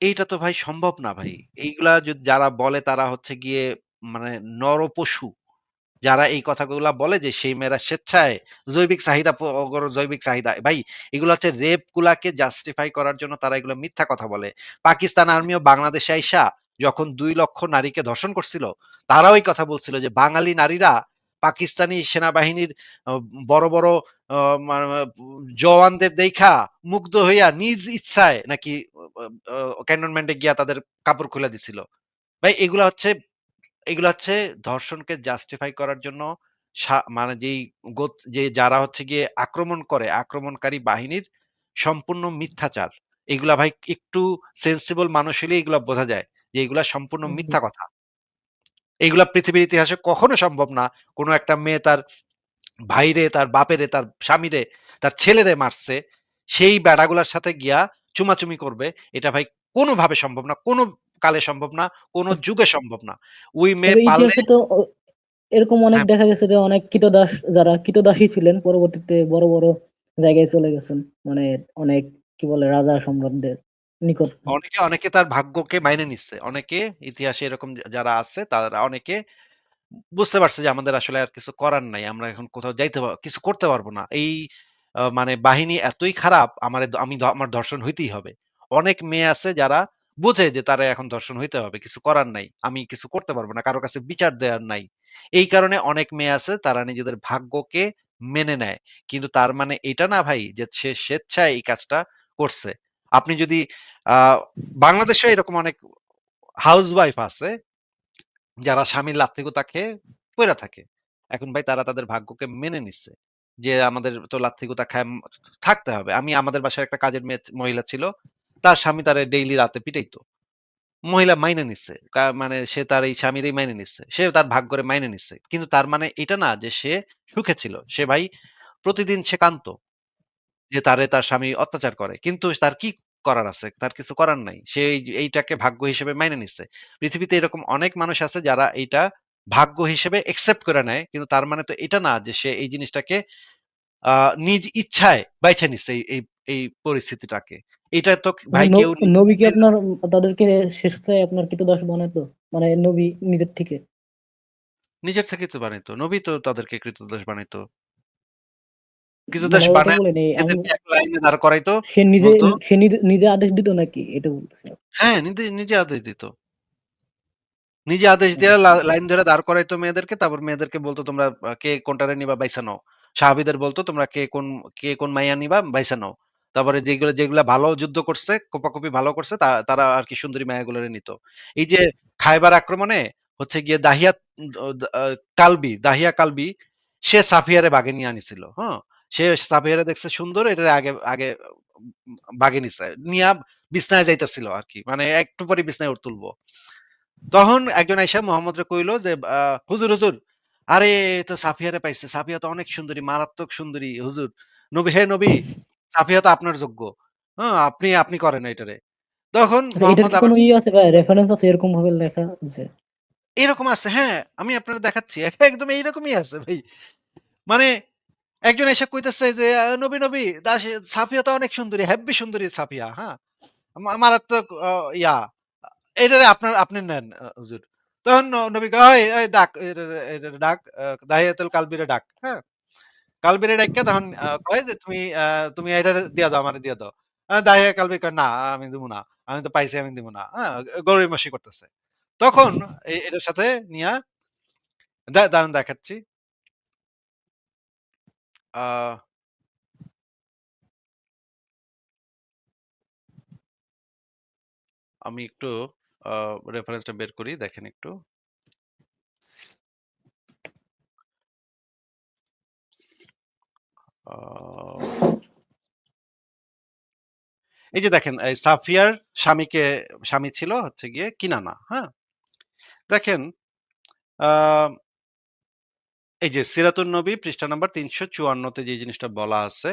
এইটা তো ভাই সম্ভব না ভাই। এইগুলা যারা বলে তারা হচ্ছে গিয়ে মানে নরপশু। যারা এই কথাগুলা বলে যে সেই মেয়েরা স্বেচ্ছায় জৈবিক চাহিদা জৈবিক চাহিদা। ভাই এগুলো হচ্ছে রেপ গুলাকে জাস্টিফাই করার জন্য তারা এগুলো মিথ্যা কথা বলে। পাকিস্তান আর্মিও বাংলাদেশে আইসা যখন ২ লক্ষ নারীকে ধর্ষণ করছিল, তারাও এই কথা বলছিল যে বাঙালি নারীরা পাকিস্তানি সেনাবাহিনীর আ বড়, বড় আ মা জওয়ানদের দেইখা মুগ্ধ হইয়া নিজ ইচ্ছায় নাকি আ আ ক্যান্টনমেন্টে গিয়া তাদের কাপড় খুলে দিছিল। ভাই এগুলা হচ্ছে ধর্ষণকে জাস্টিফাই করার জন্য মানে যে যারা হচ্ছে গিয়ে আক্রমণ করে, আক্রমণকারী বাহিনীর সম্পূর্ণ মিথ্যাচার। এগুলা ভাই একটু সেন্সিবল মানুষ হলে এগুলা বোঝা যায় যে এগুলা সম্পূর্ণ মিথ্যা কথা। এগুলা পৃথিবীর ইতিহাসে কখনো সম্ভব না। কোন একটা মেয়ে তার ভাইরে, তার বাপেরে, তার স্বামীরে, তার ছেলেরে মারছে। সেই বেড়াগুলার সাথে গিয়া চুমাচুমি করবে। এটা ভাই কোনভাবে সম্ভব না। কোন কালে সম্ভব না। কোন যুগে সম্ভব না। ওই মেয়ে তবে পারলে ইতিহাসে তো এরকম অনেক হ্যাঁ, দেখা গেছে যে অনেক ক্রীতদাস যারা ক্রীতদাসী ছিলেন পরবর্তীতে বড় বড় জায়গায় চলে গেছেন, মানে অনেক কি বলে রাজা সম্রাটদের নিকট। অনেকে তার ভাগ্যকে মাইনে নিচ্ছে। অনেকে ইতিহাসে এরকম যারা আছে তারা অনেকে বুঝতে পারছে যে আমাদের আসলে আর কিছু করার নাই। আমরা এখন কোথাও কিছু করতে পারব না। এই মানে বাহিনী এতই খারাপ আমার ধর্ষণ হইতেই হবে। অনেক মেয়ে আছে যারা বোঝে যে তারা এখন ধর্ষণ হইতে হবে। কিছু করার নাই। আমি কিছু করতে পারব না। কারো কাছে বিচার দেওয়ার নাই। এই কারণে অনেক মেয়ে আছে তারা নিজেদের ভাগ্যকে মেনে নেয়। কিন্তু তার মানে এটা না ভাই যে সে স্বেচ্ছায় এই কাজটা করছে। আপনি যদি আ বাংলাদেশে এরকম অনেক হাউসওয়াইফ আছে যারা স্বামীর লাত্থিগুতা খেয়ে পইড়া থাকে। এখন ভাই তারা তাদের ভাগ্যকে মেনে নিচ্ছে। যে আমাদের তো লাত্থিগুতা খায় থাকতে হবে। আমাদের বাসায় একটা কাজের মহিলা ছিল। তার স্বামী তারে ডেইলি রাতে পিটাইতো। মহিলা মাইনে নিচ্ছে। মানে সে তার এই স্বামীরই মাইনে নিচ্ছে। সে তার ভাগ্যরে মাইনে নিচ্ছে। কিন্তু তার মানে এটা না যে সে সুখে ছিল। সে ভাই প্রতিদিন সে কাঁদতো। যে তার স্বামী অত্যাচার করে। কিন্তু তার কি করার আছে? তার কিছু করার নাই। সে এইটাকে ভাগ্য হিসেবে মাইনে নিচ্ছে। পৃথিবীতে এরকম অনেক মানুষ আছে যারা এইটা ভাগ্য হিসেবে একসেপ্ট করে নেয়। কিন্তু তার মানে তো এটা না যে সে এই জিনিসটাকে আ নিজ ইচ্ছায় বাইছে নিচ্ছে এই পরিস্থিতিটাকে। এটা তো ভাই কেউ নবী কি আপনার তাদেরকে স্বেচ্ছায় আপনার ক্রীতদাস বানাতো, মানে নবী নিজের থেকে? নিজের থেকেই তো বানাইতো। নবী তো তাদেরকে ক্রীতদাস বানাইতো। মানে ক্রীতদাস ওটা বানায় বলেনি আমি, এদেরকে এক লাইনে দাঁড় করাইতো। সে নিজে বলতো সে নিজে নিজে আদেশ দিত নাকি এটা বলতেছে? হ্যাঁ, নিজে আদেশ দিত। নিজে আদেশ ও, দিয়া লাইন ধরে দাঁড় করাইতো মেয়েদেরকে। তারপর মেয়েদেরকে বলতো, "তোমরা কে কোনটারে নিবা বাইসা নাও।" সাহাবীদের বলতো, "তোমরা কে কোন মাইয়া নিবা বাইসা নাও।" তারপরে যেগুলা ভালো যুদ্ধ করছে, কোপাকুপি ভালো করছে তারা আরকি সুন্দরী মাইয়াগুলোরে নিত। এই যে খায়বার আক্রমণে হচ্ছে গিয়ে দাহিয়া কালবি সে সাফিয়ারে বাগে নিয়ে আনিছিল। হ্যাঁ? সে সাফিয়ারে দেখছে সুন্দর, এটারে আগে আগে বাগে নিছে। নিয়া বিছনায় যাইতেছিল আরকি। মানে একটু পরে বিছনায় তুলবো। তখন একজন আইসা মোহাম্মদরে কইল যে, হুজুর, হুজুর, আরে এ তো সাফিয়ারে পাইছে। সাফিয়া তো অনেক সুন্দরী, মারাত্মক সুন্দরী হুজুর। হে নবী, সাফিয়া তো আপনার যোগ্য। হ্যাঁ, আপনি করেন এইটারে। তখন আচ্ছা, এটার মোহাম্মদ কি আবার কোনো ইয়ে আছে ভাই, রেফারেন্স আছে এরকম ভাবে লেখা আছে? এরকম আছে, হ্যাঁ, আমি আপনারে দেখাচ্ছি। একদম এইরকমই আছে ভাই। মানে একজন এসে কইতেছে যে, নবী, সাফিয়া তো অনেক সুন্দরী, হেব্বি সুন্দরী সাফিয়া, হ্যাঁ? মারাত্মক ইয়া এটারে আপনি নেন হুজুর। তখন নবী কয়, "ওই, ওই ডাক এটারে ডাক, দাহিয়াতুল কালবিরে ডাক।" হ্যাঁ? কালবিরে ডাইক্কা তখন কয় যে, তুমি এটারে দিয়া দাও, আমারে দিয়া দাও।" দাহিয়া কালবি কয়, "না, আমি দিমু না। আমি তো পাইছি, আমি দিমু না।" হ্যাঁ? গড়িমসি করতেছে। তখন এটার সাথে নিয়া দাঁড়ান দেখাচ্ছি। আ আমি একটু আ রেফারেন্সটা বের করি, দেখেন একটু। আ এই যে দেখেন, এই সাফিয়ার স্বামী ছিল হচ্ছে গিয়ে কিনানা। হ্যাঁ? দেখেন আ এই যে সিরাতুন নবী পৃষ্ঠা নাম্বার ৩৫৪ তে যে জিনিসটা বলা আছে।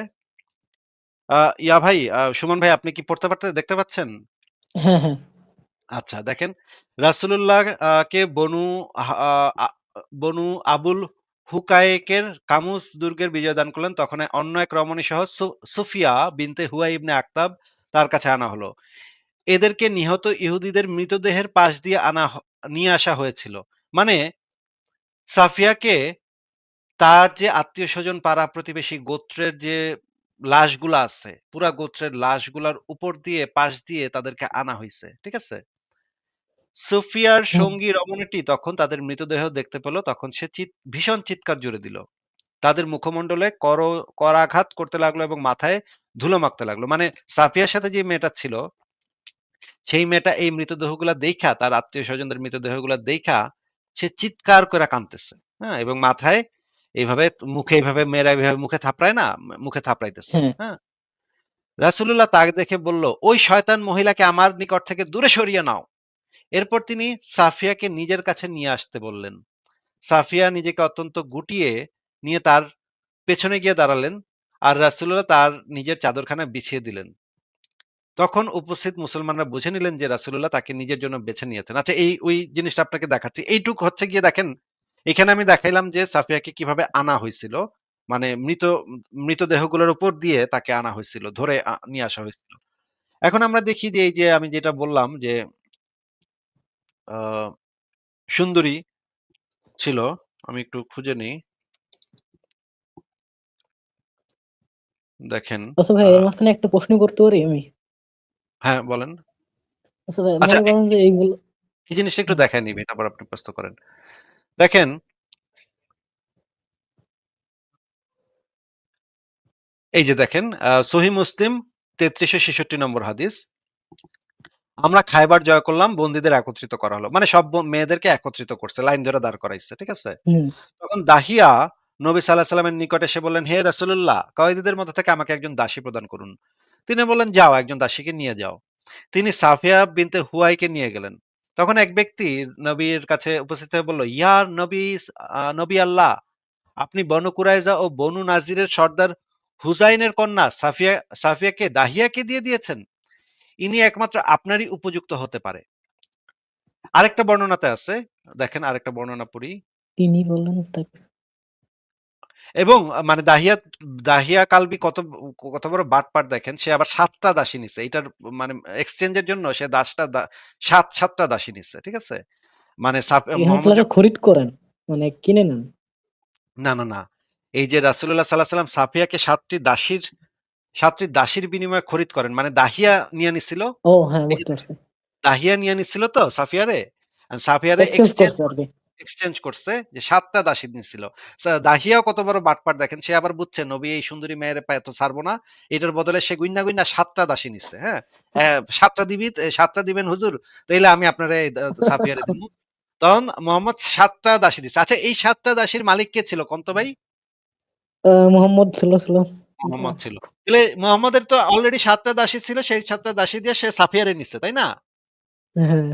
ভাই, সুমন ভাই, আপনি কি দেখতে পাচ্ছেন? হ্যাঁ, হ্যাঁ। আচ্ছা দেখেন, রাসূলুল্লাহ কে আ আ বনু আবুল হুকায়কের কামুস দুর্গের বিজয় দান করলেন। তখন অন্য এক রমণী সহ সুফিয়া বিনতে হুয়াই ইবনে আখতাব তার কাছে আনা হলো। এদেরকে নিহত ইহুদীদের মৃতদেহের পাশ দিয়ে নিয়ে আসা হয়েছিল। মানে সাফিয়াকে তার যে আত্মীয়স্বজন, পাড়া-প্রতিবেশী, গোত্রের যে লাশগুলা আছে, পুরা গোত্রের লাশগুলার উপর দিয়ে পাশ দিয়ে তাদেরকে আনা হইছে। ঠিক আছে? সুফিয়ার হুম। সঙ্গী রমণীটি তখন তাদের মৃতদেহ দেখতে পেল, তখন সে ভীষণ চিৎকার জুড়ে দিল। তাদের মুখমণ্ডলে করাঘাত করতে লাগলো এবং মাথায় ধুলো মাখতে লাগলো। মানে সাফিয়ার সাথে যে মেয়েটা ছিল, সেই মেয়েটা এই মৃতদেহগুলা দেইখা, তার আত্মীয়স্বজনদের মৃতদেহগুলা দেইখা সে চিৎকার করে কাঁদতেছে। হ্যাঁ? এবং মাথায় এইভাবে মুখে এইভাবে মেয়েরা এইভাবে মুখে থাপড়ায় না, মুখে থাপড়াইতেছে। হ্যাঁ। হ্যাঁ? রাসূলুল্লাহ তাকে দেখে বলল, "ওই শয়তান মহিলাকে আমার নিকট থেকে দূরে সরিয়ে নাও।" এরপর তিনি সাফিয়াকে নিজের কাছে নিয়ে আসতে বললেন। সাফিয়া নিজেকে অত্যন্ত গুটিয়ে নিয়ে তার পেছনে গিয়ে দাঁড়ালেন আর রাসূলুল্লাহ তার নিজের চাদরখানা বিছিয়ে দিলেন। তখন উপস্থিত মুসলমানরা বুঝে নিলেন যে রাসূলুল্লাহ তাকে নিজের জন্য বেছে নিয়েছেন। আচ্ছা, ওই জিনিসটা আপনাকে দেখাচ্ছি। এইটুক হচ্ছে গিয়ে দেখেন, এখানে আমি দেখাইলাম যে সাফিয়াকে কিভাবে আনা হইছিল। মানে মৃতদেহগুলোর উপর দিয়ে তাকে আনা হইছিল। ধরে নিয়ে আসা হয়েছিল। এখন আমরা দেখি যে এই যে আমি যেটা বললাম যে আ সুন্দরী ছিল। আমি একটু খুঁজে নেই। দেখেন আচ্ছা ভাই, আ এর মাঝখানে একটা প্রশ্ন করতে পারি আমি? হ্যাঁ, বলেন। আচ্ছা ভাই, আচ্ছা, মনে করেন যে এইগুলো। এই জিনিসটা একটু দেখায় নিবি, তারপর আপনি প্রশ্ন করেন। দেখেন, এই যে দেখেন সহিহ মুসলিম ৩৩৬৬ নম্বর হাদিস। আমরা খায়বার জয় করলাম, বন্দীদের একত্রিত করা হলো। মানে সব মেয়েদেরকে একত্রিত করছে, লাইন ধরে দাঁড় করাইছে। ঠিক আছে? হুম। তখন দাহিয়া নবী সাল্লাল্লাহু আলাইহি সাল্লামের নিকট এসে বললেন, "হে রাসূলুল্লাহ, কয়েদীদের মধ্য থেকে আমাকে একজন দাসী প্রদান করুন।" তিনি বললেন, "যাও, একজন দাসীকে নিয়ে যাও।" তিনি সাফিয়া বিনতে হুয়াইকে নিয়ে গেলেন। তখন এক ব্যক্তি নবীর কাছে উপস্থিত হয়ে বলল, "ইয়া নবী, নবী আল্লাহ, আপনি বনু কুরাইজা ও বনু নাজিরের সর্দার হুজাইনের কন্যা সাফিয়াকে দাহিয়াকে দিয়ে দিয়েছেন। ইনি একমাত্র আপনারই উপযুক্ত হতে পারে।" আরেকটা বর্ণনাতে আছে, দেখেন আরেকটা বর্ণনা পড়ি। তিনি বললেন তাকে। এবং মানে দাহিয়া কালবি কত বড় বাটপার দেখেন। সে আবার ৭ টা দাসী নিছে। এটার মানে এক্সচেঞ্জ এর জন্য সে ৭ টা দাসী নিছে। ঠিক আছে? মানে এখানে তো মোহাম্মদ লেখা যখন খরিদ করেন, মানে কিনে নেন। না। এই যে রাসূলুল্লাহ সাল্লাল্লাহু আলাইহি ওয়াসাল্লাম সাফিয়াকে ৭ টি দাসীর বিনিময়ে খরিদ করেন। মানে দাহিয়া নিয়ে নিছিল। ও হ্যাঁ, এই যে বুঝতে পারছি। দাহিয়া নিয়ে নিছিল তো সাফিয়ারে। সাফিয়ারে এক্সচেঞ্জ করছে আর কি। এক্সচেঞ্জ করছে যে ৭ টা দাসী নিছিল। দাহিয়াও কত বড় বাটপার দেখেন। সে আবার বুঝছে নবী এই সুন্দরী মেয়ের পায়ে তো ছাড়বো না। এটার বদলে সে গুইন্না ৭ টা দাসী নিচ্ছে। হ্যাঁ? ৭ টা ৭ টা দিবেন হুজুর। তাইলে আমি আপনারে সাফিয়ারে দিমু। তখন মোহাম্মদ ৭ টা দাসী দিছে। আচ্ছা, এই ৭ টা দাসীর মালিক কে ছিল কোন তো ভাই? মোহাম্মদ সাল্লাল্লাহু আলাইহি মোহাম্মদ ওয়াসাল্লাম। ছিল। তাহলে মোহাম্মদের তো অলরেডি ৭ টা দাসী ছিল। সেই ৭ টা দাসী দিয়ে সে সাফিয়ারে নিচ্ছে, তাই না? হ্যাঁ।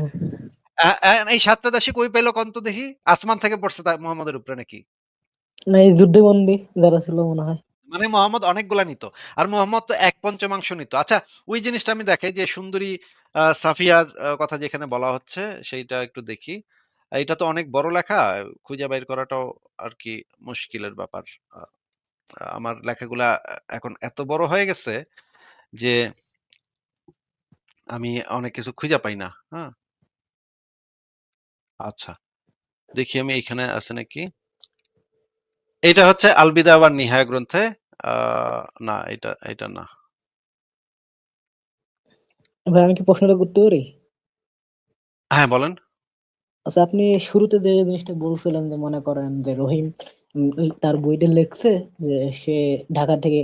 এই ৭ টা দাসী কই পাইল কোন তো দেখি? আসমান থেকে পড়ছে মুহাম্মদের উপরে নাকি? না, এই যুদ্ধে বন্দী যারা ছিল মনে হয়। মানে মোহাম্মদ অনেকগুলা নিত। আর মোহাম্মদ তো ১/৫ নিত। আচ্ছা, ওই জিনিসটা আমি দেখাই যে সুন্দরী সাফিয়ার কথা যেখানে বলা হচ্ছে সেইটা একটু দেখি। এটা তো অনেক বড় লেখা। খুঁজে বাইর করাটাও আরকি মুশকিলের ব্যাপার। আ আমার লেখাগুলা এখন এত বড় হয়ে গেছে যে আমি অনেক কিছু খুঁজে পাই না। হ্যাঁ? আচ্ছা, দেখি আমি এইখানে আছে নাকি? এটা হচ্ছে আল বিদায়া ওয়ান নিহায়া গ্রন্থে। আ না, এটা না। ভাই, আমি কি প্রশ্নটা করতে পারি? হ্যাঁ, বলেন। আচ্ছা, আপনি শুরুতে যে জিনিসটা বলছিলেন যে মনে করেন যে রহিম তার বইতে লিখছে যে সে ঢাকা থেকে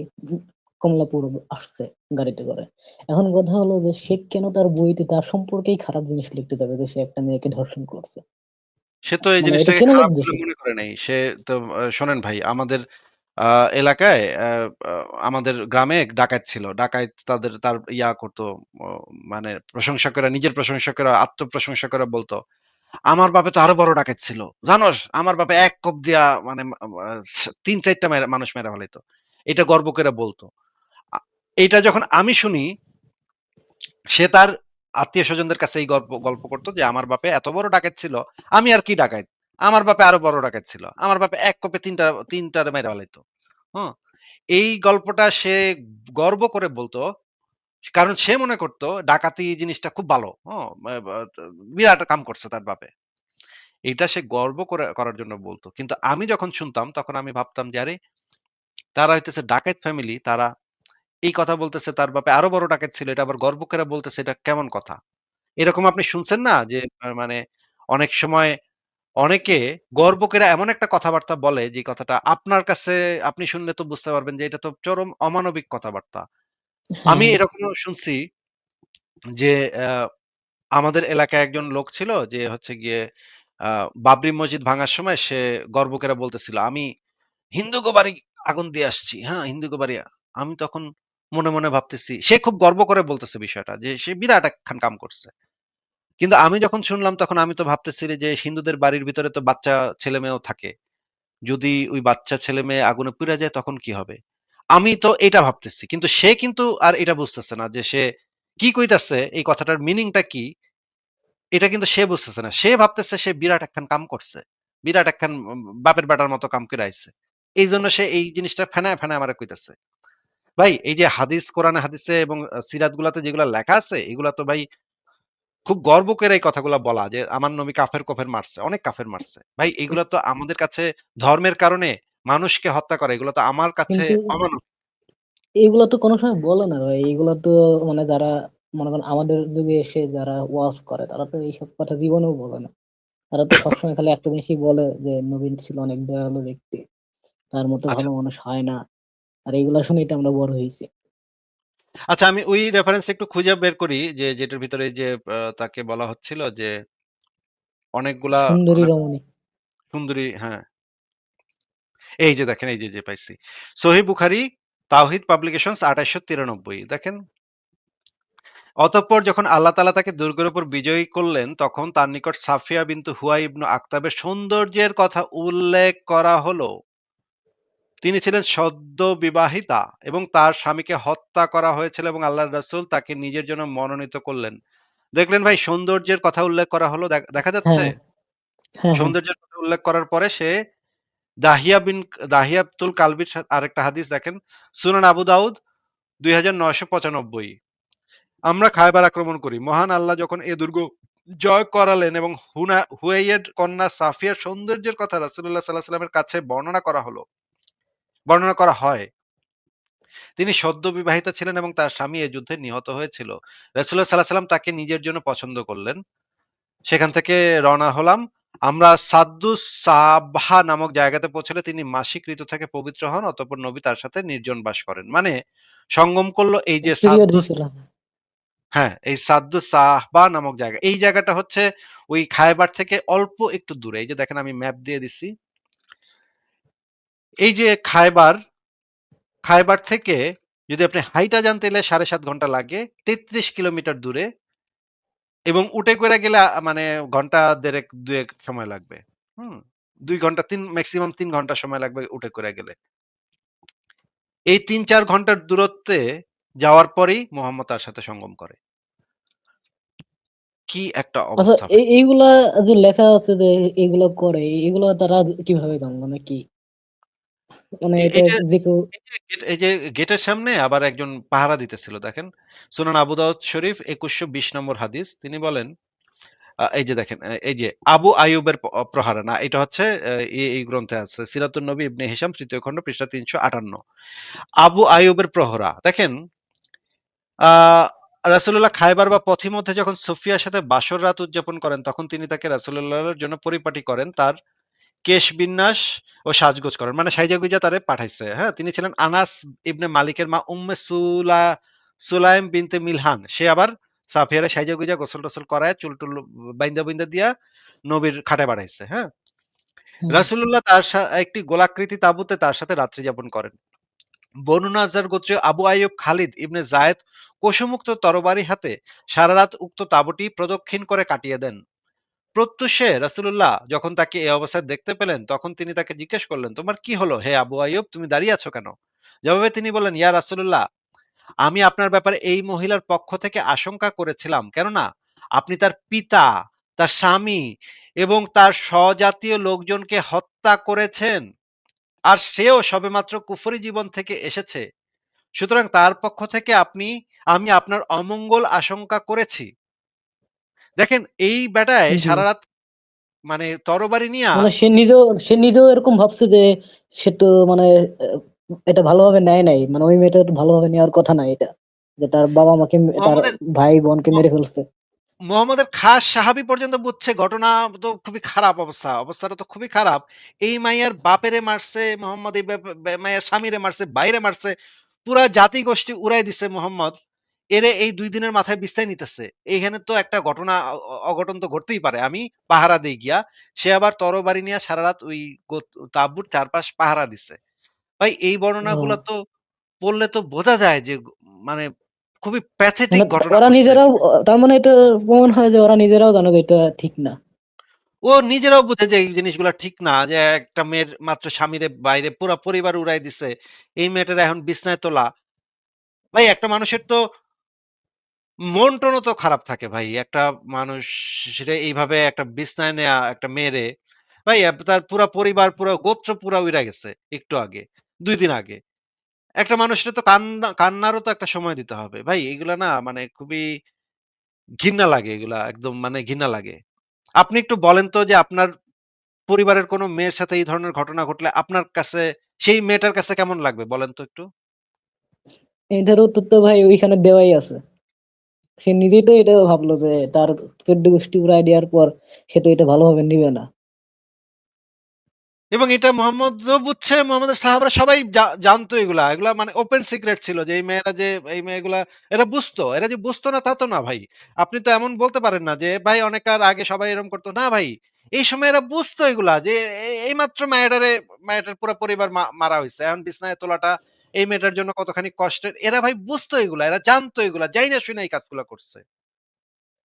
কমলাপুর আসছে গাড়িতে করে। এখন কথা হলো যে সে কেন তার বইতে তার সম্পর্কেই খারাপ জিনিস লিখতে যাবে যে সে একটা মেয়েকে ধর্ষণ করছে? সে তো এই মানে এটা জিনিসটাকে কেন খারাপ লিখবে বলে সে? মনে করে নাই। সে তো শোনেন ভাই, আমাদের আ এলাকায় আ আমাদের গ্রামে ডাকাত ছিল। ডাকাত তার করতো, ও মানে প্রশংসা করে, নিজের প্রশংসা করে, আত্মপ্রশংসা করে বলতো, "আমার বাপে তো আরো বড় ডাকাত ছিল। জানোস? আমার বাপে এক কোপ দিয়া মানে আ ৩-৪ টা মানুষ মেরে ফেলাইতো।" এটা গর্ব করে বলতো। আ এইটা যখন আমি শুনি, সে তার আত্মীয়স্বজনদের কাছে এই গল্প করত যে, "আমার বাপে এত বড় ডাকাত ছিল, আমি আর কি ডাকাত? আমার বাপে আরো বড় ডাকাত ছিল। আমার বাপে এক কোপে ৩ টারে মাইরা ফেলাইতো।" হুম? এই গল্পটা সে গর্ব করে বলত। কারণ সে মনে করত ডাকাতি জিনিসটা খুব ভালো। হুম? মা বা বিরাট কাম করছে তার বাপে। এইটা সে গর্ব করার জন্য বলত। কিন্তু আমি যখন শুনতাম তখন আমি ভাবতাম যে, আরে তারা হইতেছে ডাকাত ফ্যামিলি, তারা এই কথা বলতেছে তার বাপে আরো বড় ডাকাত ছিল। এটা আবার গর্ব করে বলতেছে, এটা কেমন কথা? এরকম আপনি শুনছেন না যে মানে অনেক সময় অনেকে গর্ব করে এমন একটা কথাবার্তা বলে যে কথাটা আপনার কাছে আপনি শুনলে তো বুঝতে পারবেন যে এটা তো চরম অমানবিক কথাবার্তা। আমি হ্যাঁ, এরকমও শুনছি যে আমাদের এলাকায় একজন লোক ছিল যে হচ্ছে গিয়ে বাবরি মসজিদ ভাঙার সময় সে গর্ব করে বলতেছিল, হিন্দুগো বাড়ি আগুন দিয়ে আসছি, হ্যাঁ হিন্দুগো বাড়ি। আমি তখন মনে মনে ভাবতেছি, সে খুব গর্ব করে বলতেছে বিষয়টা যে সে বিরাট একখান কাম করছে। কিন্তু আমি যখন শুনলাম তখন আমি তো ভাবতেছি যে হিন্দুদের বাড়ির ভিতরে তো বাচ্চা ছেলে মেয়েও থাকে, যদি ওই বাচ্চা ছেলে মেয়ে আগুনে পুড়ে যায় তখন কি হবে। আমি তো এটা ভাবতেছি, কিন্তু সে কিন্তু আর এটা বুঝতেছে না যে সে কি কইতাছে, এই কথাটার মিনিংটা কি, এটা কিন্তু সে বুঝতেছে না। সে ভাবতেছে সে বিরাট একখান কাম করছে। বিরাট একখান বাপের বেটার মতো কাম করে আইছে। এইজন্য সে এই জিনিসটা ফেনায়, ফেনায় আমারে কইতেছে। ভাই এই যে হাদিস, কোরআনে হাদিসে এবং সিরাত গুলাতে যেগুলা লেখা আছে, এগুলা তো ভাই খুব গর্ব করে এই কথাগুলা বলা যে আমার নবী কাফের মারছে, অনেক কাফের মারছে। ভাই এগুলা তো আমাদের কাছে ধর্মের কারণে মানুষকে হত্যা করা, এগুলো তো আমার কাছে কিন্তু অমানবিক। এগুলা তো কোনো সময় বলে না ভাই, এগুলা তো মানে যারা মনে করেন আমাদের যুগে এসে যারা ওয়াজ করে তারা তো এইসব কথা জীবনেও বলে না। তারা তো সবসময় খালি একটা জিনিসই বলে যে নবীন ছিল অনেক দয়ালু ব্যক্তি, তার মতো আচ্ছা, ভালো মানুষ হয় না। আর এগুলা শুনেই তো আমরা বড় হয়েছি। আচ্ছা আমি ওই রেফারেন্সটা একটু খুঁজে বের করি যে যেটার ভিতরে যে তাকে বলা হচ্ছিল যে অনেকগুলা সুন্দরী মানে রমণী। সুন্দরী, হ্যাঁ। এই যে দেখেন, এই যে পাইছি। সহিহ বুখারী তাওহীদ পাবলিকেশনস ২৮৯৩ দেখেন। অতঃপর যখন আল্লাহ তাআলা তাকে দুর্গের উপর বিজয়ী করলেন, তখন তার নিকট সাফিয়া বিনতু হুয়াই ইবনু আখতাবের সৌন্দর্যের কথা উল্লেখ করা হলো। তিনি ছিলেন সদ্য বিবাহিতা এবং তার স্বামীকে হত্যা করা হয়েছিল এবং আল্লাহর রাসূল তাকে নিজের জন্য মনোনীত করলেন। দেখলেন ভাই, সৌন্দর্যের কথা উল্লেখ করা হলো, দেখা যাচ্ছে? হ্যাঁ, হ্যাঁ, হ্যাঁ। সৌন্দর্যের কথা উল্লেখ করার পরে সে দাহিয়া বিন দাহিয়াতুল কালবির আরেকটা হাদিস দেখেন, সুনান আবু দাউদ ২৯৯৫। আমরা খায়বার আক্রমণ করি। মহান আল্লাহ যখন এ দুর্গ জয় করালেন এবং হুয়াইয়ের কন্যা সাফিয়ার সৌন্দর্যের কথা রাসূলুল্লাহ সাল্লাল্লাহু আলাইহি ওয়াসাল্লামের কাছে বর্ণনা করা হয়। তিনি সদ্য বিবাহিতা ছিলেন এবং তার স্বামী এ যুদ্ধে নিহত হয়েছিল। রাসূলুল্লাহ সাল্লাল্লাহু আলাইহি ওয়াসাল্লাম তাকে নিজের জন্য পছন্দ করলেন। সেখান থেকে রওনা হলাম। আমরা সাদ্দুস সাবাহা নামক জায়গাতে পৌঁছলে তিনি মাসিক ঋতু থেকে পবিত্র হন। অতঃপর নবী তার সাথে নির্জন বাস করেন। মানে সঙ্গম করল এই যে পিরিয়ড হইছিল। হ্যাঁ, এই সাদ্দুস সাহবা নামক জায়গা। এই জায়গাটা হচ্ছে ওই খায়বার থেকে অল্প একটু দূরে। এই যে দেখেন আমি ম্যাপ দিয়ে দিচ্ছি। এই যে খায়বার থেকে যদি আপনি হাইটা যান তাইলে ৭.৫ ঘন্টা লাগে। ৩৩ কিলোমিটার দূরে, এবং উটে কইরা গেলে মানে ঘন্টা ১.৫ ২ এক সময় লাগবে। হুম? ২ ঘন্টা, মেক্সিমাম ৩ ঘন্টা সময় লাগবে উটে কইরা গেলে। এই ৩-৪ ঘন্টার দূরত্বে যাওয়ার পরেই মুহাম্মদ তার সাথে সঙ্গম করে। কি একটা আচ্ছা, অবস্থা ভাই! এইগুলা যে লেখা আছে যে এগুলা করে, এগুলা তারা কিভাবে জানলো? মানে কি? মানে এটা এটা যে কেউ এই যে গেটের সামনে আবার একজন পাহারা দিতেছিল দেখেন। সুনান আবু দাউদ শরীফ ২১২০ নম্বর হাদিস। তিনি বলেন, এই যে দেখেন, এই যে আবু আইয়ুবের প্রহারা না, এটা হচ্ছে এই গ্রন্থে আছে। সিরাতুন নবী ইবনে হিশাম ৩য় খন্ড পৃষ্ঠা ৩৫৮। আবু আইয়ুবের প্রহরা। দেখেন, আ রাসূলুল্লাহ খায়বার বা পথিমধ্যে যখন সুফিয়ার সাথে বাসর রাত উদযাপন করেন, তখন তিনি তাকে রাসূলুল্লাহর জন্য পরিপাটি করেন। তার কেশ বিন্যাস ও সাজগোজ করেন। মানে সাইজা-গুইজা তারে পাঠাইছে। হ্যাঁ? তিনি ছিলেন আনাস ইবনে মালিকের মা উম্মে সুলাইম বিনতে মিলহান। সে আবার সাফিয়ারে সাইজা-গুইজা গোসল-টোসল করায় চুল-টুল বাইন্দা দিয়া নবীর খাটে পাঠাইছে। হ্যাঁ? হুম, রাসূলুল্লাহ তার একটি গোলাকৃতি তাঁবুতে তার সাথে রাত্রি যাপন করেন। বনু নাজ্জার গোত্রীয় আবু আইয়ুব খালিদ ইবনে যায়েদ কোষমুক্ত তরবারি হাতে সারা রাত উক্ত তাঁবুটি প্রদক্ষিণ করে কাটিয়ে দেন। প্রত্যুষে রাসূলুল্লাহ যখন তাকে এই অবস্থায় দেখতে পেলেন, তখন তিনি তাকে জিজ্ঞেস করলেন, তোমার কি হলো হে আবু আইয়ুব, তুমি দাঁড়িয়ে আছো কেন? জবাবে তিনি বললেন, ইয়া রাসূলুল্লাহ, আমি আপনার ব্যাপারে এই মহিলার পক্ষ থেকে আশঙ্কা করেছিলাম, কেননা আপনি তার পিতা, তার স্বামী এবং তার স্বজাতীয় লোকজনকে হত্যা করেছেন, আর সেও সবেমাত্র কুফরি জীবন থেকে এসেছে। সুতরাং তার পক্ষ থেকে আমি আপনার অমঙ্গল আশঙ্কা করেছি। দেখেন এই বেটায় জি। সারা রাত মানে তরবারি নিয়া। মানে সে নিজেও এরকম ভাবছে যে সে তো মানে আহ, এটা ভালোভাবে নেয় নাই। মানে ওই মেয়েটা ভালোভাবে নেওয়ার কথা না এটা। যে তার বাবা মাকে তার মোহাম্মদের ভাই বোনকে ম মেরে ফেলছে। মোহাম্মদের খাস সাহাবী পর্যন্ত বুঝছে ঘটনা তো খুবই খারাপ অবস্থা। অবস্থাটা তো খুবই খারাপ। এই মাইয়ার বাপেরে মারছে মোহাম্মদ, এই মাইয়ার স্বামীরে মারছে, ভাইরে মারছে। পুরা জাতিগোষ্ঠী উড়াই দিছে মোহাম্মদ। এরে এই ২ দিনের মাথায় বিস্তায় নিতেছে। এইখানে তো একটা ঘটনা অঘটন তো ঘটতেই পারে। আমি পাহারা দেই গিয়া। সে আবার তরবারি নিয়া সারারাত ওই তাঁবুর চারপাশ পাহারা দিছে। ভাই এই বর্ণনাগুলা ও তো পড়লে তো বোঝা যায় যে মানে খুবই প্যাথেটিক মানে ঘটনা ওরা ঘটছে নিজেরাও এখানে। তার মানে এটা প্রমাণ হয় যে ওরা নিজেরাও জানে যে এটা ঠিক না। ও নিজেরাও বুঝে যে এই জিনিসগুলা ঠিক না। যে একটা মেয়ের মাত্র স্বামীরে বাইরে পুরা পরিবার উড়াই দিছে। এই মেয়েটার এখন বিছনায় তোলা। ভাই একটা মানুষের তো মন-টনও তো খারাপ থাকে ভাই। একটা মানুষরে এইভাবে একটা বিছনায় নেয়া একটা মেয়েরে, ভাই তার পুরা পরিবার, পুরা গোত্র পুরা উইড়া গেছে একটু আগে, ২ দিন আগে। একটা মানুষের তো কান্নারও তো একটা সময় দিতে হবে। ভাই এগুলা না মানে খুবই ঘৃণা লাগে এগুলা। একদম মানে ঘৃণা লাগে। আপনি একটু বলেন তো যে আপনার পরিবারের কোন মেয়ের সাথে এই ধরনের ঘটনা ঘটলে আপনার কাছে সেই মেয়েটার কাছে কেমন লাগবে বলেন তো একটু? এটার উত্তর তো ভাই ওইখানে দেওয়াই আছে। সে নিজেই তো এটা ভাবলো যে তার ১৪ গোষ্ঠী উড়ায় দেওয়ার পর সে তো এটা ভালোভাবে নিবে না। এবং এটা মোহাম্মদও বুঝছে, মোহাম্মদের সাহাবারা সবাই জানতো এগুলা। এগুলা মানে ওপেন সিক্রেট ছিল যে এই মেয়েরা যে এই মেয়েগুলা এরা বুঝতো। এরা যে বুঝতো না তা তো না ভাই। আপনি তো এমন বলতে পারেন না যে ভাই অনেক আগে সবাই এরকম করতো। না ভাই। এই সময় এরা বুঝতো এগুলা যে এইমাত্র মেয়েটার পুরা পরিবার মারা হইছে। এখন বিছনায় তোলাটা এই মেয়েটার জন্য কতখানি কষ্টের। এরা ভাই বুঝতো এগুলা। এরা জানতো এগুলা। জাইনা শুইনা এই কাজগুলা করছে।